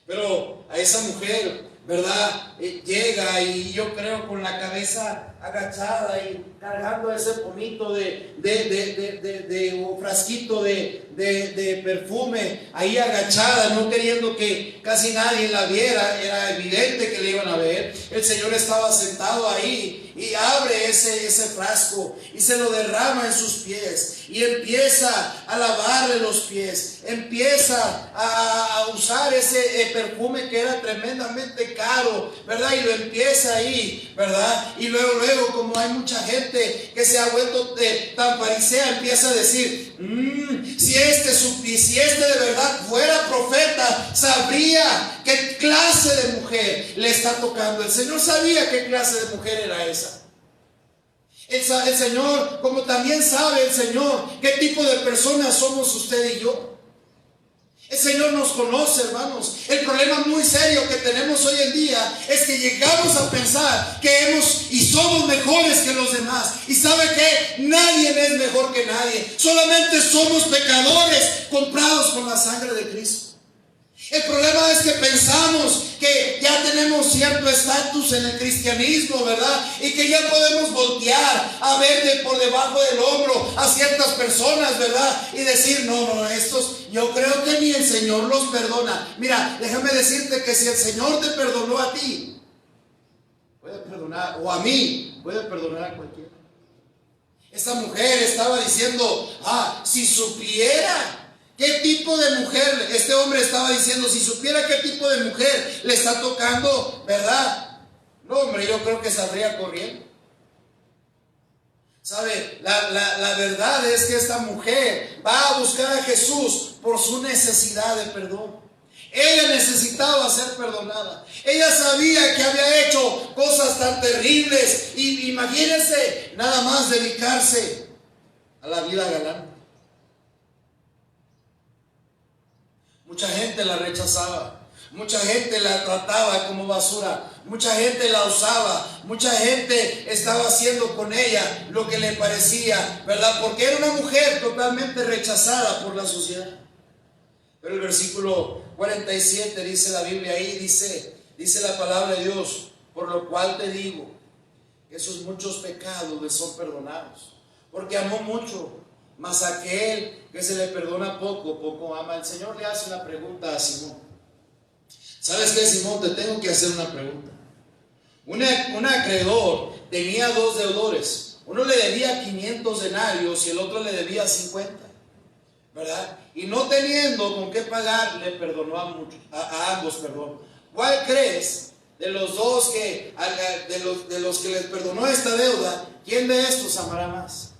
Pero a esa mujer, ¿verdad? Llega, y yo creo con la cabeza agachada y cargando ese pomito o frasquito de perfume, ahí agachada, no queriendo que casi nadie la viera. Era evidente que le iban a ver. El Señor estaba sentado ahí y abre ese frasco y se lo derrama en sus pies y empieza a lavarle los pies, empieza a usar ese perfume que era tremendamente caro, ¿verdad? Y lo empieza ahí, ¿verdad? Y luego, como hay mucha gente que se ha vuelto tan farisea, empieza a decir: si este de verdad fuera profeta, sabría qué clase de mujer le está tocando. El Señor sabía qué clase de mujer era esa. El Señor, como también sabe el Señor qué tipo de personas somos usted y yo. El Señor nos conoce, hermanos. El problema muy serio que tenemos hoy en día es que llegamos a pensar que somos mejores que los demás. Y ¿sabe qué? Nadie es mejor que nadie. Solamente somos pecadores comprados con la sangre de Cristo. El problema es que pensamos que ya tenemos cierto estatus en el cristianismo, ¿verdad? Y que ya podemos voltear a ver por debajo del hombro a ciertas personas, ¿verdad? Y decir: no, estos yo creo que ni el Señor los perdona. Mira, déjame decirte que si el Señor te perdonó a ti, puede perdonar, o a mí, puede perdonar a cualquiera. Esta mujer estaba diciendo: si supiera ¿qué tipo de mujer? Este hombre estaba diciendo: si supiera qué tipo de mujer le está tocando, ¿verdad? No, hombre, yo creo que saldría corriendo. ¿Sabe? La verdad es que esta mujer va a buscar a Jesús por su necesidad de perdón. Ella necesitaba ser perdonada. Ella sabía que había hecho cosas tan terribles. Y imagínense nada más dedicarse a la vida galante. Mucha gente la rechazaba, mucha gente la trataba como basura, mucha gente la usaba, mucha gente estaba haciendo con ella lo que le parecía, ¿verdad? Porque era una mujer totalmente rechazada por la sociedad. Pero el versículo 47 dice la Biblia ahí, dice la palabra de Dios: por lo cual te digo esos muchos pecados le son perdonados, porque amó mucho, mas aquel que se le perdona poco, poco ama. El Señor le hace una pregunta a Simón. ¿Sabes qué, Simón? Te tengo que hacer una pregunta. Un acreedor tenía dos deudores. Uno le debía 500 denarios y el otro le debía 50, ¿verdad? Y no teniendo con qué pagar, le perdonó a ambos, perdón. ¿Cuál crees de los dos de los que les perdonó esta deuda, quién de estos amará más?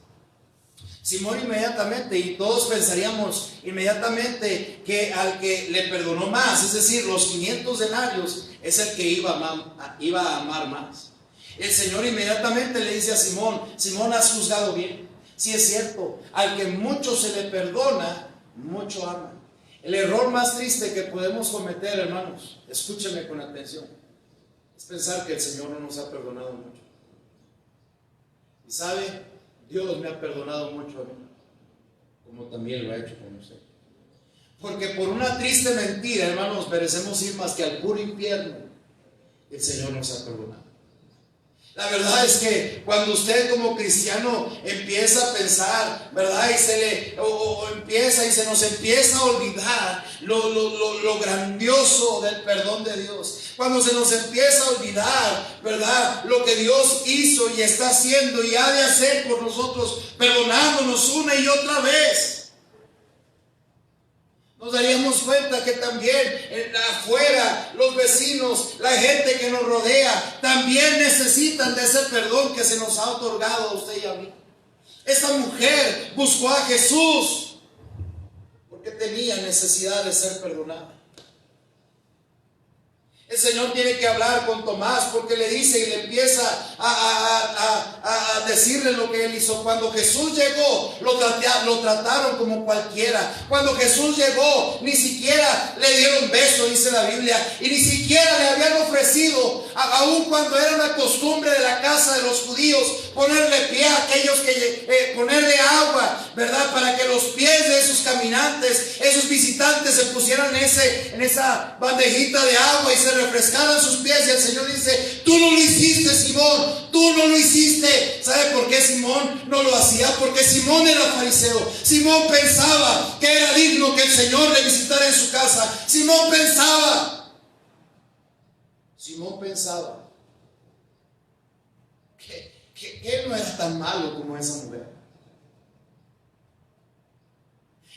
Simón inmediatamente, y todos pensaríamos inmediatamente que al que le perdonó más, es decir, los 500 denarios, es el que iba a amar más. El Señor inmediatamente le dice a Simón: Simón, has juzgado bien. Sí, es cierto, al que mucho se le perdona, mucho ama. El error más triste que podemos cometer, hermanos, escúchenme con atención, es pensar que el Señor no nos ha perdonado mucho. Y sabe, Dios me ha perdonado mucho a mí, como también lo ha hecho con usted. Porque por una triste mentira, hermanos, merecemos ir más que al puro infierno. El Señor nos ha perdonado. La verdad es que cuando usted como cristiano empieza a pensar, ¿verdad? Y se nos empieza a olvidar lo grandioso del perdón de Dios. Cuando se nos empieza a olvidar, ¿verdad? Lo que Dios hizo y está haciendo y ha de hacer por nosotros, perdonándonos una y otra vez. Nos daríamos cuenta que también afuera, los vecinos, la gente que nos rodea, también necesitan de ese perdón que se nos ha otorgado a usted y a mí. Esta mujer buscó a Jesús porque tenía necesidad de ser perdonada. El Señor tiene que hablar con Tomás porque le dice y le empieza a decirle lo que él hizo. Cuando Jesús llegó, lo trataron como cualquiera. Cuando Jesús llegó, ni siquiera le dieron beso, dice la Biblia, y ni siquiera le habían ofrecido, aun cuando era una costumbre de la casa de los judíos, ponerle pie a aquellos ponerle agua, ¿verdad? Para que los pies de esos caminantes, esos visitantes, se pusieran en esa bandejita de agua y se refrescaran sus pies. Y el Señor dice: tú no lo hiciste, Simón, tú no lo hiciste. ¿Sabe por qué Simón no lo hacía? Porque Simón era fariseo. Simón pensaba que era digno que el Señor le visitara en su casa. Simón pensaba que él no era tan malo como esa mujer.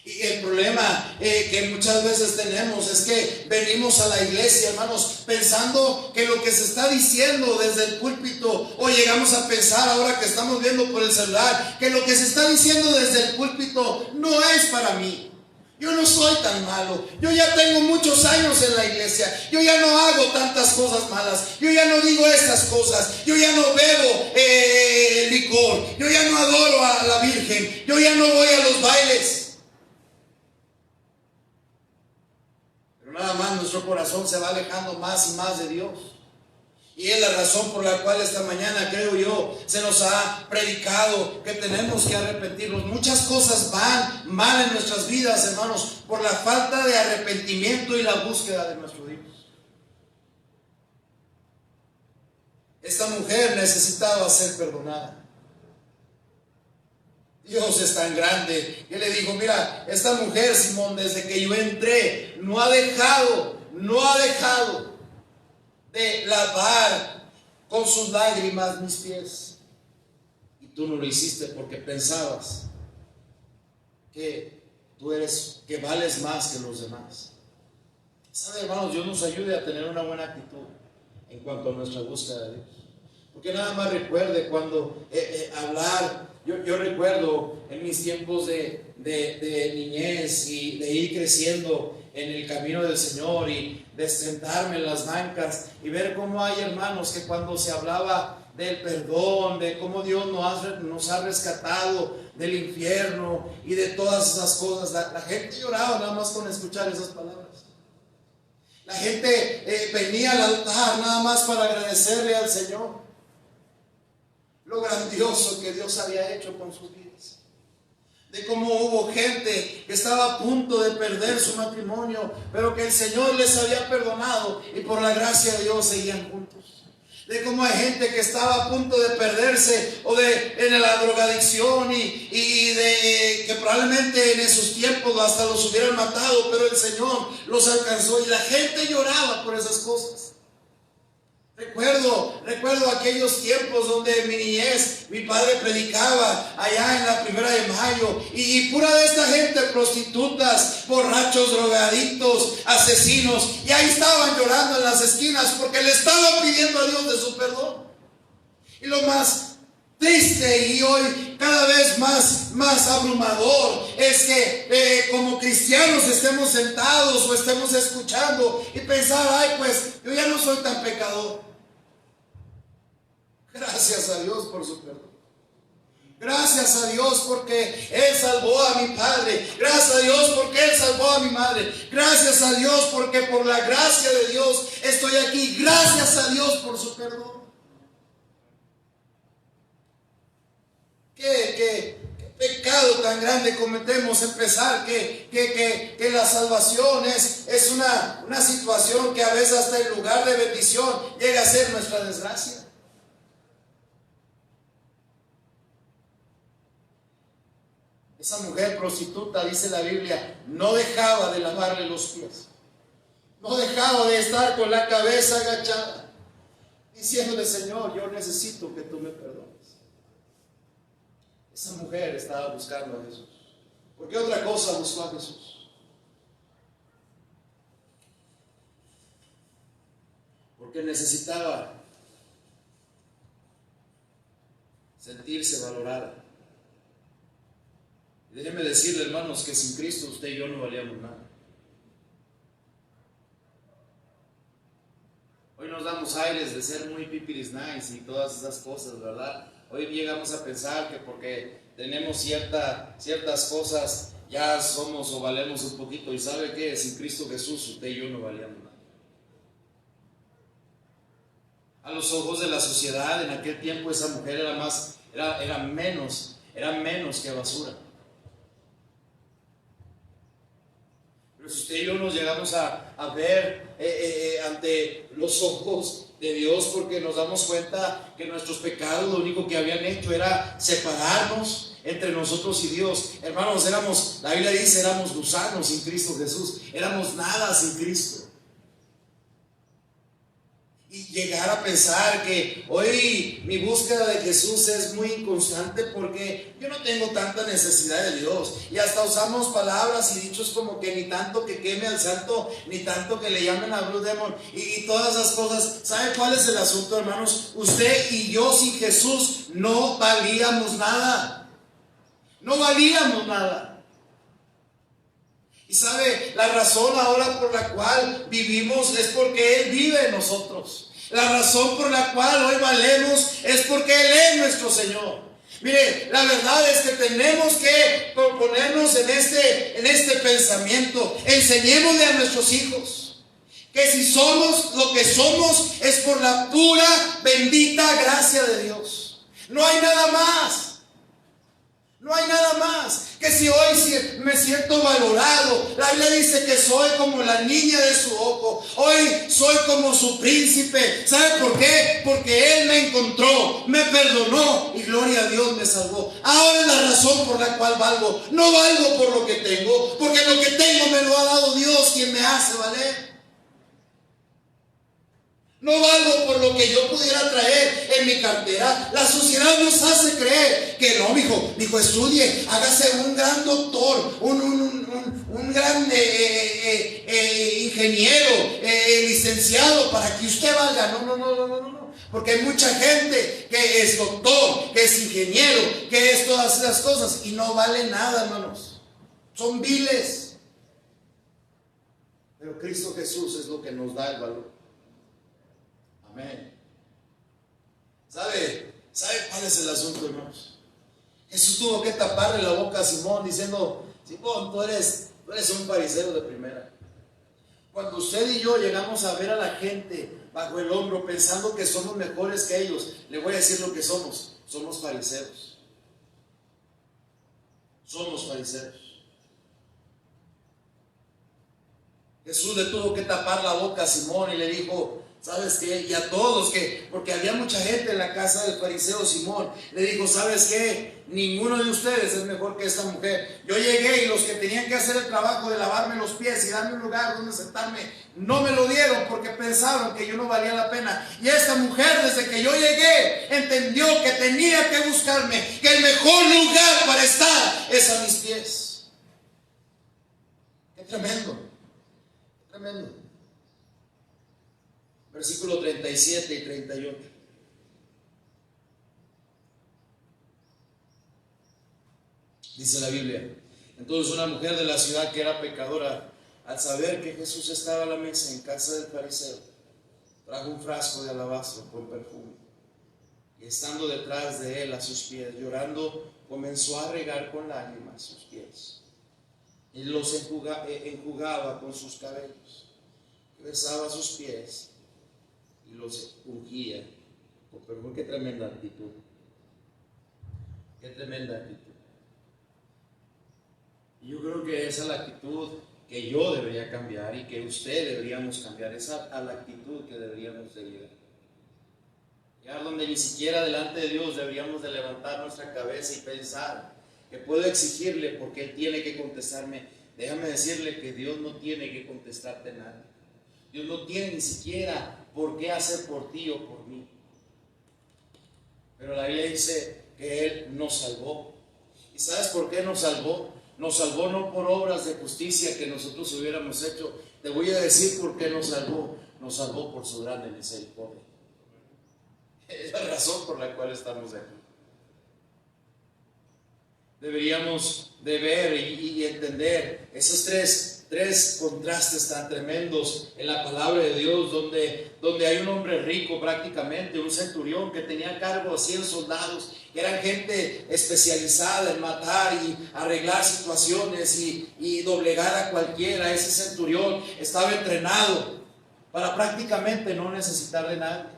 Y el problema que muchas veces tenemos es que venimos a la iglesia, hermanos, pensando que lo que se está diciendo desde el púlpito, o llegamos a pensar ahora que estamos viendo por el celular, que lo que se está diciendo desde el púlpito no es para mí. Yo no soy tan malo, yo ya tengo muchos años en la iglesia, yo ya no hago tantas cosas malas, yo ya no digo estas cosas, yo ya no bebo licor, yo ya no adoro a la Virgen, yo ya no voy a los bailes. Pero nada más nuestro corazón se va alejando más y más de Dios. Y es la razón por la cual esta mañana, creo yo, se nos ha predicado que tenemos que arrepentirnos. Muchas cosas van mal en nuestras vidas, hermanos, por la falta de arrepentimiento y la búsqueda de nuestro Dios. Esta mujer necesitaba ser perdonada. Dios es tan grande que le dijo: mira, esta mujer, Simón, desde que yo entré, no ha dejado de lavar con sus lágrimas mis pies. Y tú no lo hiciste porque pensabas que que vales más que los demás. ¿Sabe, hermanos? Dios nos ayude a tener una buena actitud en cuanto a nuestra búsqueda de Dios. Porque nada más recuerde cuando hablar. Yo recuerdo en mis tiempos de niñez y de ir creciendo en el camino del Señor y de sentarme en las bancas y ver cómo hay hermanos que cuando se hablaba del perdón, de cómo Dios nos ha rescatado del infierno y de todas esas cosas, la gente lloraba nada más con escuchar esas palabras. La gente venía al altar nada más para agradecerle al Señor lo grandioso que Dios había hecho con sus vidas. De cómo hubo gente que estaba a punto de perder su matrimonio, pero que el Señor les había perdonado y por la gracia de Dios seguían juntos. de cómo hay gente que estaba a punto de perderse o en la drogadicción y de que probablemente en esos tiempos hasta los hubieran matado, pero el Señor los alcanzó y la gente lloraba por esas cosas. Recuerdo aquellos tiempos donde en mi niñez mi padre predicaba allá en la 1 de Mayo y pura de esta gente, prostitutas, borrachos, drogadictos, asesinos, y ahí estaban llorando en las esquinas porque le estaban pidiendo a Dios de su perdón. Y lo más triste y hoy cada vez más abrumador es que como cristianos estemos sentados o estemos escuchando y pensar, ay, pues yo ya no soy tan pecador. Gracias a Dios por su perdón. Gracias a Dios porque Él salvó a mi padre. Gracias a Dios porque Él salvó a mi madre. Gracias a Dios porque por la gracia de Dios estoy aquí. Gracias a Dios por su perdón. ¿Qué pecado tan grande cometemos en pensar que la salvación es una situación que a veces hasta en lugar de bendición llega a ser nuestra desgracia? Esa mujer prostituta, dice la Biblia, no dejaba de lavarle los pies. No dejaba de estar con la cabeza agachada, diciéndole, Señor, yo necesito que tú me perdones. Esa mujer estaba buscando a Jesús. ¿Por qué otra cosa buscó a Jesús? Porque necesitaba sentirse valorada. Déjenme decirle, hermanos, que sin Cristo usted y yo no valíamos nada. Hoy nos damos aires de ser muy pipiris nice y todas esas cosas, ¿verdad? Hoy llegamos a pensar que porque tenemos ciertas cosas ya somos o valemos un poquito. ¿Y sabe qué? Sin Cristo Jesús usted y yo no valíamos nada. A los ojos de la sociedad en aquel tiempo esa mujer era menos que basura. Si usted y yo nos llegamos a ver ante los ojos de Dios, porque nos damos cuenta que nuestros pecados lo único que habían hecho era separarnos entre nosotros y Dios. Hermanos, la Biblia dice, éramos gusanos sin Cristo Jesús, éramos nada sin Cristo. Y llegar a pensar que hoy mi búsqueda de Jesús es muy inconstante porque yo no tengo tanta necesidad de Dios. Y hasta usamos palabras y dichos como que ni tanto que queme al santo, ni tanto que le llamen a Blue Demon y todas esas cosas. ¿Sabe cuál es el asunto, hermanos? Usted y yo sin Jesús no valíamos nada. No valíamos nada. Y sabe, la razón ahora por la cual vivimos es porque Él vive en nosotros. La razón por la cual hoy valemos es porque Él es nuestro Señor. Mire, la verdad es que tenemos que ponernos en este pensamiento. Enseñémosle a nuestros hijos que si somos lo que somos es por la pura, bendita gracia de Dios. No hay nada más. No hay nada más. Que si hoy me siento valorado, la Biblia dice que soy como la niña de su ojo. Hoy soy como su príncipe. ¿Sabe por qué? Porque Él me encontró, me perdonó y gloria a Dios me salvó. Ahora es la razón por la cual valgo. No valgo por lo que tengo, porque lo que tengo me lo ha dado Dios, quien me hace valer. No valgo por lo que yo pudiera traer en mi cartera. La sociedad nos hace creer que no, mijo, estudie, hágase un gran doctor, un gran ingeniero, licenciado, para que usted valga. No. Porque hay mucha gente que es doctor, que es ingeniero, que es todas esas cosas y no vale nada, hermanos. Son viles. Pero Cristo Jesús es lo que nos da el valor. Amén. ¿Sabe cuál es el asunto, hermanos? Jesús tuvo que taparle la boca a Simón diciendo, Simón, tú eres un fariseo de primera. Cuando usted y yo llegamos a ver a la gente bajo el hombro pensando que somos mejores que ellos, le voy a decir lo que somos fariseos. Somos fariseos. Jesús le tuvo que tapar la boca a Simón y le dijo, ¿Sabes qué? Y a todos, porque había mucha gente en la casa del fariseo Simón, le dijo, ¿sabes qué? Ninguno de ustedes es mejor que esta mujer. Yo llegué y los que tenían que hacer el trabajo de lavarme los pies y darme un lugar donde sentarme, no me lo dieron porque pensaron que yo no valía la pena. Y esta mujer, desde que yo llegué, entendió que tenía que buscarme, que el mejor lugar para estar es a mis pies. Qué tremendo, qué tremendo. Versículo 37 y 38. Dice la Biblia: entonces una mujer de la ciudad que era pecadora, al saber que Jesús estaba a la mesa en casa del fariseo, trajo un frasco de alabastro con perfume, y estando detrás de él a sus pies, llorando, comenzó a regar con lágrimas sus pies, y los enjugaba con sus cabellos, besaba sus pies y los ungía con perfume. Qué tremenda actitud, qué tremenda actitud. Y yo creo que esa es la actitud que yo debería cambiar y que usted deberíamos cambiar, esa a la actitud que deberíamos de llegar. Ya donde ni siquiera delante de Dios deberíamos de levantar nuestra cabeza y pensar que puedo exigirle porque Él tiene que contestarme. Déjame decirle que Dios no tiene que contestarte nada. Dios no tiene ni siquiera por qué hacer por ti o por mí. Pero la Biblia dice que Él nos salvó. ¿Y sabes por qué nos salvó? Nos salvó no por obras de justicia que nosotros hubiéramos hecho. Te voy a decir por qué nos salvó. Nos salvó por su grande misericordia. Es la razón por la cual estamos aquí. Deberíamos de ver y entender esos tres contrastes tan tremendos en la palabra de Dios, donde hay un hombre rico prácticamente, un centurión que tenía a cargo a 100 soldados, que eran gente especializada en matar y arreglar situaciones y doblegar a cualquiera. Ese centurión estaba entrenado para prácticamente no necesitar de nadie,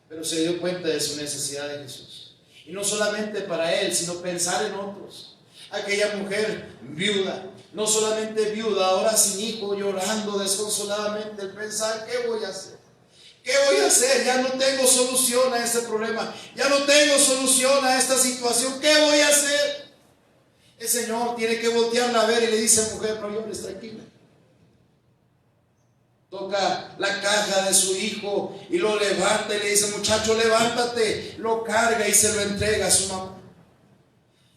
pero se dio cuenta de su necesidad de Jesús. Y no solamente para él, sino pensar en otros. Aquella mujer viuda, no solamente viuda, ahora sin hijo, llorando desconsoladamente, el pensar, ¿qué voy a hacer? ¿Qué voy a hacer? Ya no tengo solución a este problema, ya no tengo solución a esta situación, ¿qué voy a hacer? El Señor tiene que voltearla a ver y le dice, mujer, no llores, tranquila. Toca la caja de su hijo y lo levanta y le dice, muchacho, levántate. Lo carga y se lo entrega a su mamá.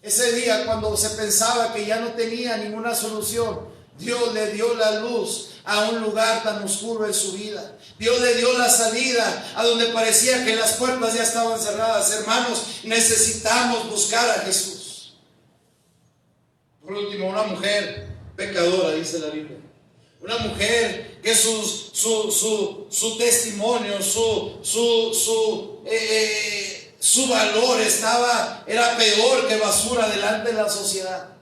Ese día, cuando se pensaba que ya no tenía ninguna solución, Dios le dio la luz a un lugar tan oscuro en su vida. Dios le dio la salida a donde parecía que las puertas ya estaban cerradas. Hermanos, necesitamos buscar a Jesús. Por último, una mujer pecadora, dice la Biblia. Una mujer que su testimonio, su valor era peor que basura delante de la sociedad.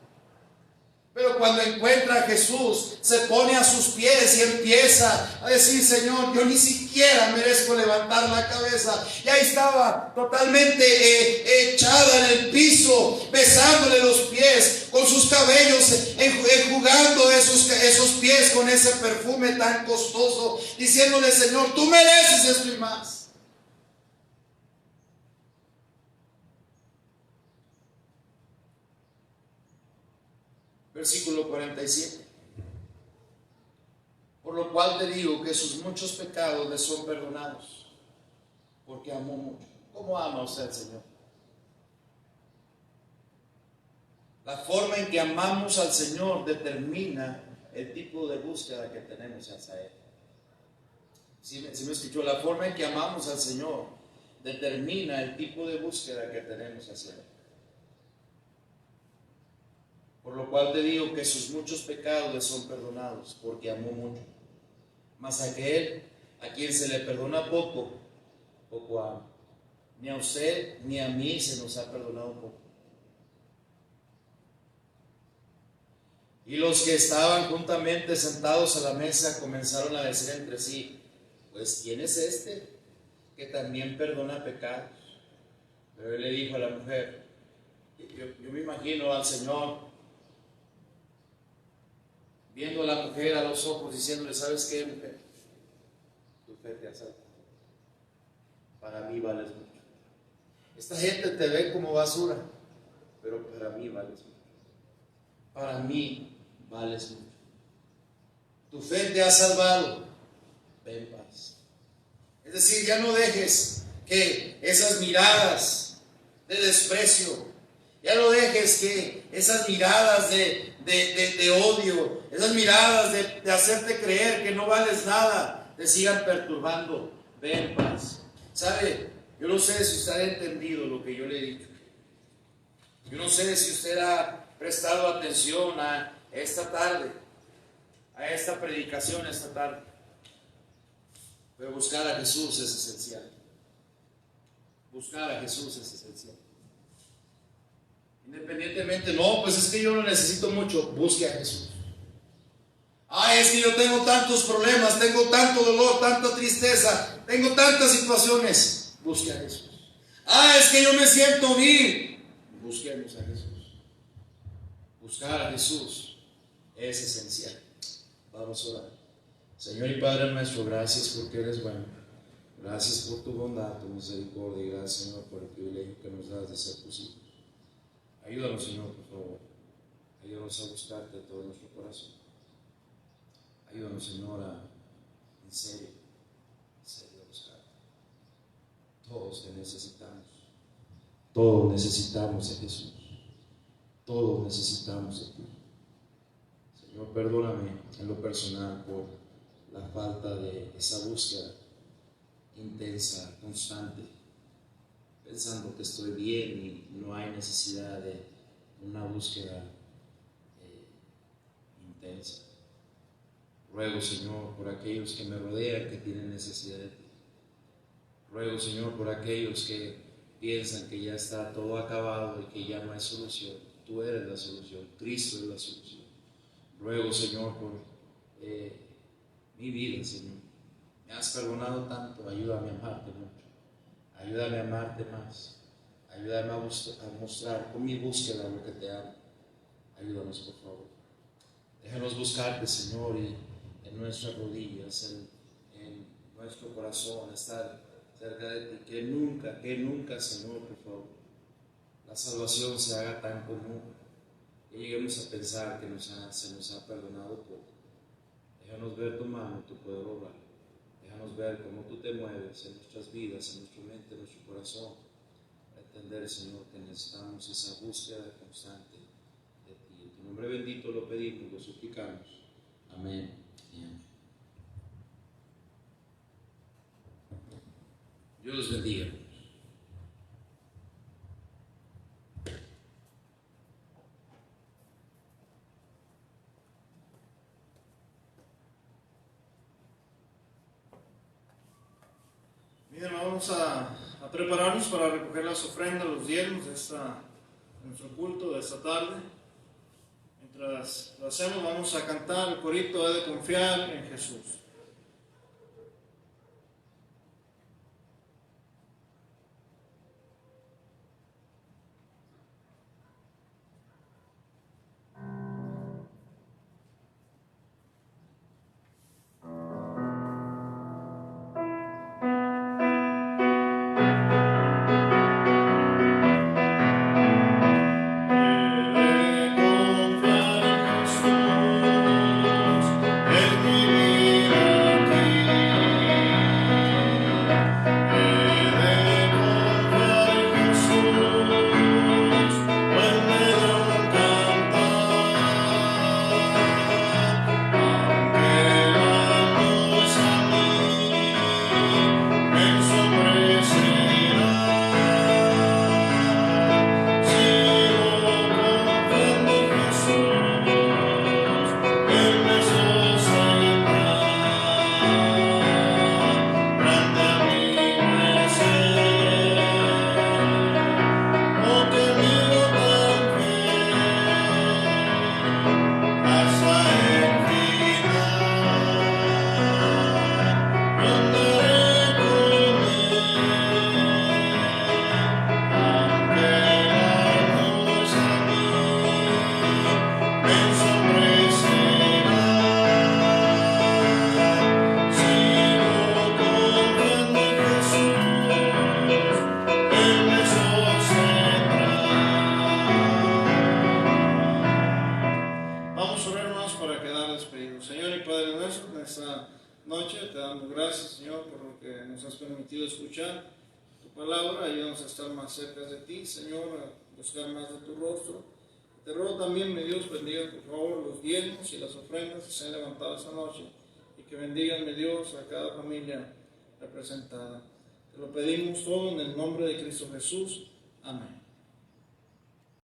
Pero cuando encuentra a Jesús, se pone a sus pies y empieza a decir, Señor, yo ni siquiera merezco levantar la cabeza. Y ahí estaba totalmente echada en el piso, besándole los pies, con sus cabellos, enjugando esos pies con ese perfume tan costoso, diciéndole, Señor, tú mereces esto y más. Versículo 47. Por lo cual te digo que sus muchos pecados le son perdonados, porque amó mucho. ¿Cómo ama usted al Señor? La forma en que amamos al Señor determina el tipo de búsqueda que tenemos hacia Él. Si me escuchó, la forma en que amamos al Señor determina el tipo de búsqueda que tenemos hacia Él. Por lo cual te digo que sus muchos pecados le son perdonados, porque amó mucho. Mas aquel a quien se le perdona poco, poco ama. Ni a usted ni a mí se nos ha perdonado poco. Y los que estaban juntamente sentados a la mesa comenzaron a decir entre sí, pues ¿quién es este que también perdona pecados? Pero él le dijo a la mujer, yo me imagino al Señor viendo a la mujer a los ojos, diciéndole, ¿sabes qué, mujer? Tu fe te ha salvado. para mí vales mucho. Esta gente te ve como basura, pero para mí vales mucho. Para mí vales mucho. Tu fe te ha salvado. Ve en paz. Es decir, ya no dejes que esas miradas de desprecio, ya no dejes que esas miradas de odio, esas miradas de hacerte creer que no vales nada, te sigan perturbando. Ve en paz. ¿Sabe? Yo no sé si usted ha entendido lo que yo le he dicho. Yo no sé si usted ha prestado atención a esta tarde, a esta predicación esta tarde. Pero buscar a Jesús es esencial. Buscar a Jesús es esencial. Independientemente, no, pues es que yo lo necesito mucho. Busque a Jesús. Es que yo tengo tantos problemas, tengo tanto dolor, tanta tristeza, tengo tantas situaciones. Busque a Jesús. Es que yo me siento vil. Busquemos a Jesús. Buscar a Jesús es esencial. Vamos a orar. Señor y Padre nuestro, gracias porque eres bueno. Gracias por tu bondad, tu misericordia, y gracias, Señor, por el privilegio que nos das de ser tus hijos. Ayúdanos, Señor, por favor. Ayúdanos a buscarte de todo nuestro corazón. Ayúdanos, Señor, en serio a buscarte. Todos te necesitamos. Todos necesitamos a Jesús. Todos necesitamos a ti. Señor, perdóname en lo personal por la falta de esa búsqueda intensa, constante, pensando que estoy bien y no hay necesidad de una búsqueda intensa. Ruego, Señor, por aquellos que me rodean, que tienen necesidad de ti. Ruego, Señor, por aquellos que piensan que ya está todo acabado y que ya no hay solución. Tú eres la solución, Cristo es la solución. Ruego, Señor, por mi vida, Señor. Me has perdonado tanto, ayúdame a amarte mucho. Ayúdame a amarte más. Ayúdame a mostrar con mi búsqueda lo que te amo. Ayúdanos, por favor. Déjanos buscarte, Señor, y en nuestras rodillas, en nuestro corazón, estar cerca de ti. Que nunca, Señor, por favor, la salvación se haga tan común que lleguemos a pensar que se nos ha perdonado poco. Déjanos ver tu mano, tu poder obrar. Déjanos ver cómo tú te mueves en nuestras vidas, en nuestra mente, en nuestro corazón, para entender, Señor, que necesitamos esa búsqueda constante de ti. En tu nombre bendito lo pedimos, lo suplicamos. Amén y amén. Dios los bendiga. Bien, vamos a prepararnos para recoger las ofrendas, los diezmos de nuestro culto de esta tarde. Mientras lo hacemos, vamos a cantar el corito de confiar en Jesús. Confiar en Jesús, es mi vida. en esta noche. Te damos gracias, Señor, por lo que nos has permitido escuchar tu palabra. Ayúdanos a estar más cerca de ti, Señor, a buscar más de tu rostro. Te ruego también, mi Dios, bendiga por favor los diezmos y las ofrendas que se han levantado esta noche, y que bendigan, mi Dios, a cada familia representada. Te lo pedimos todo en el nombre de Cristo Jesús. Amén.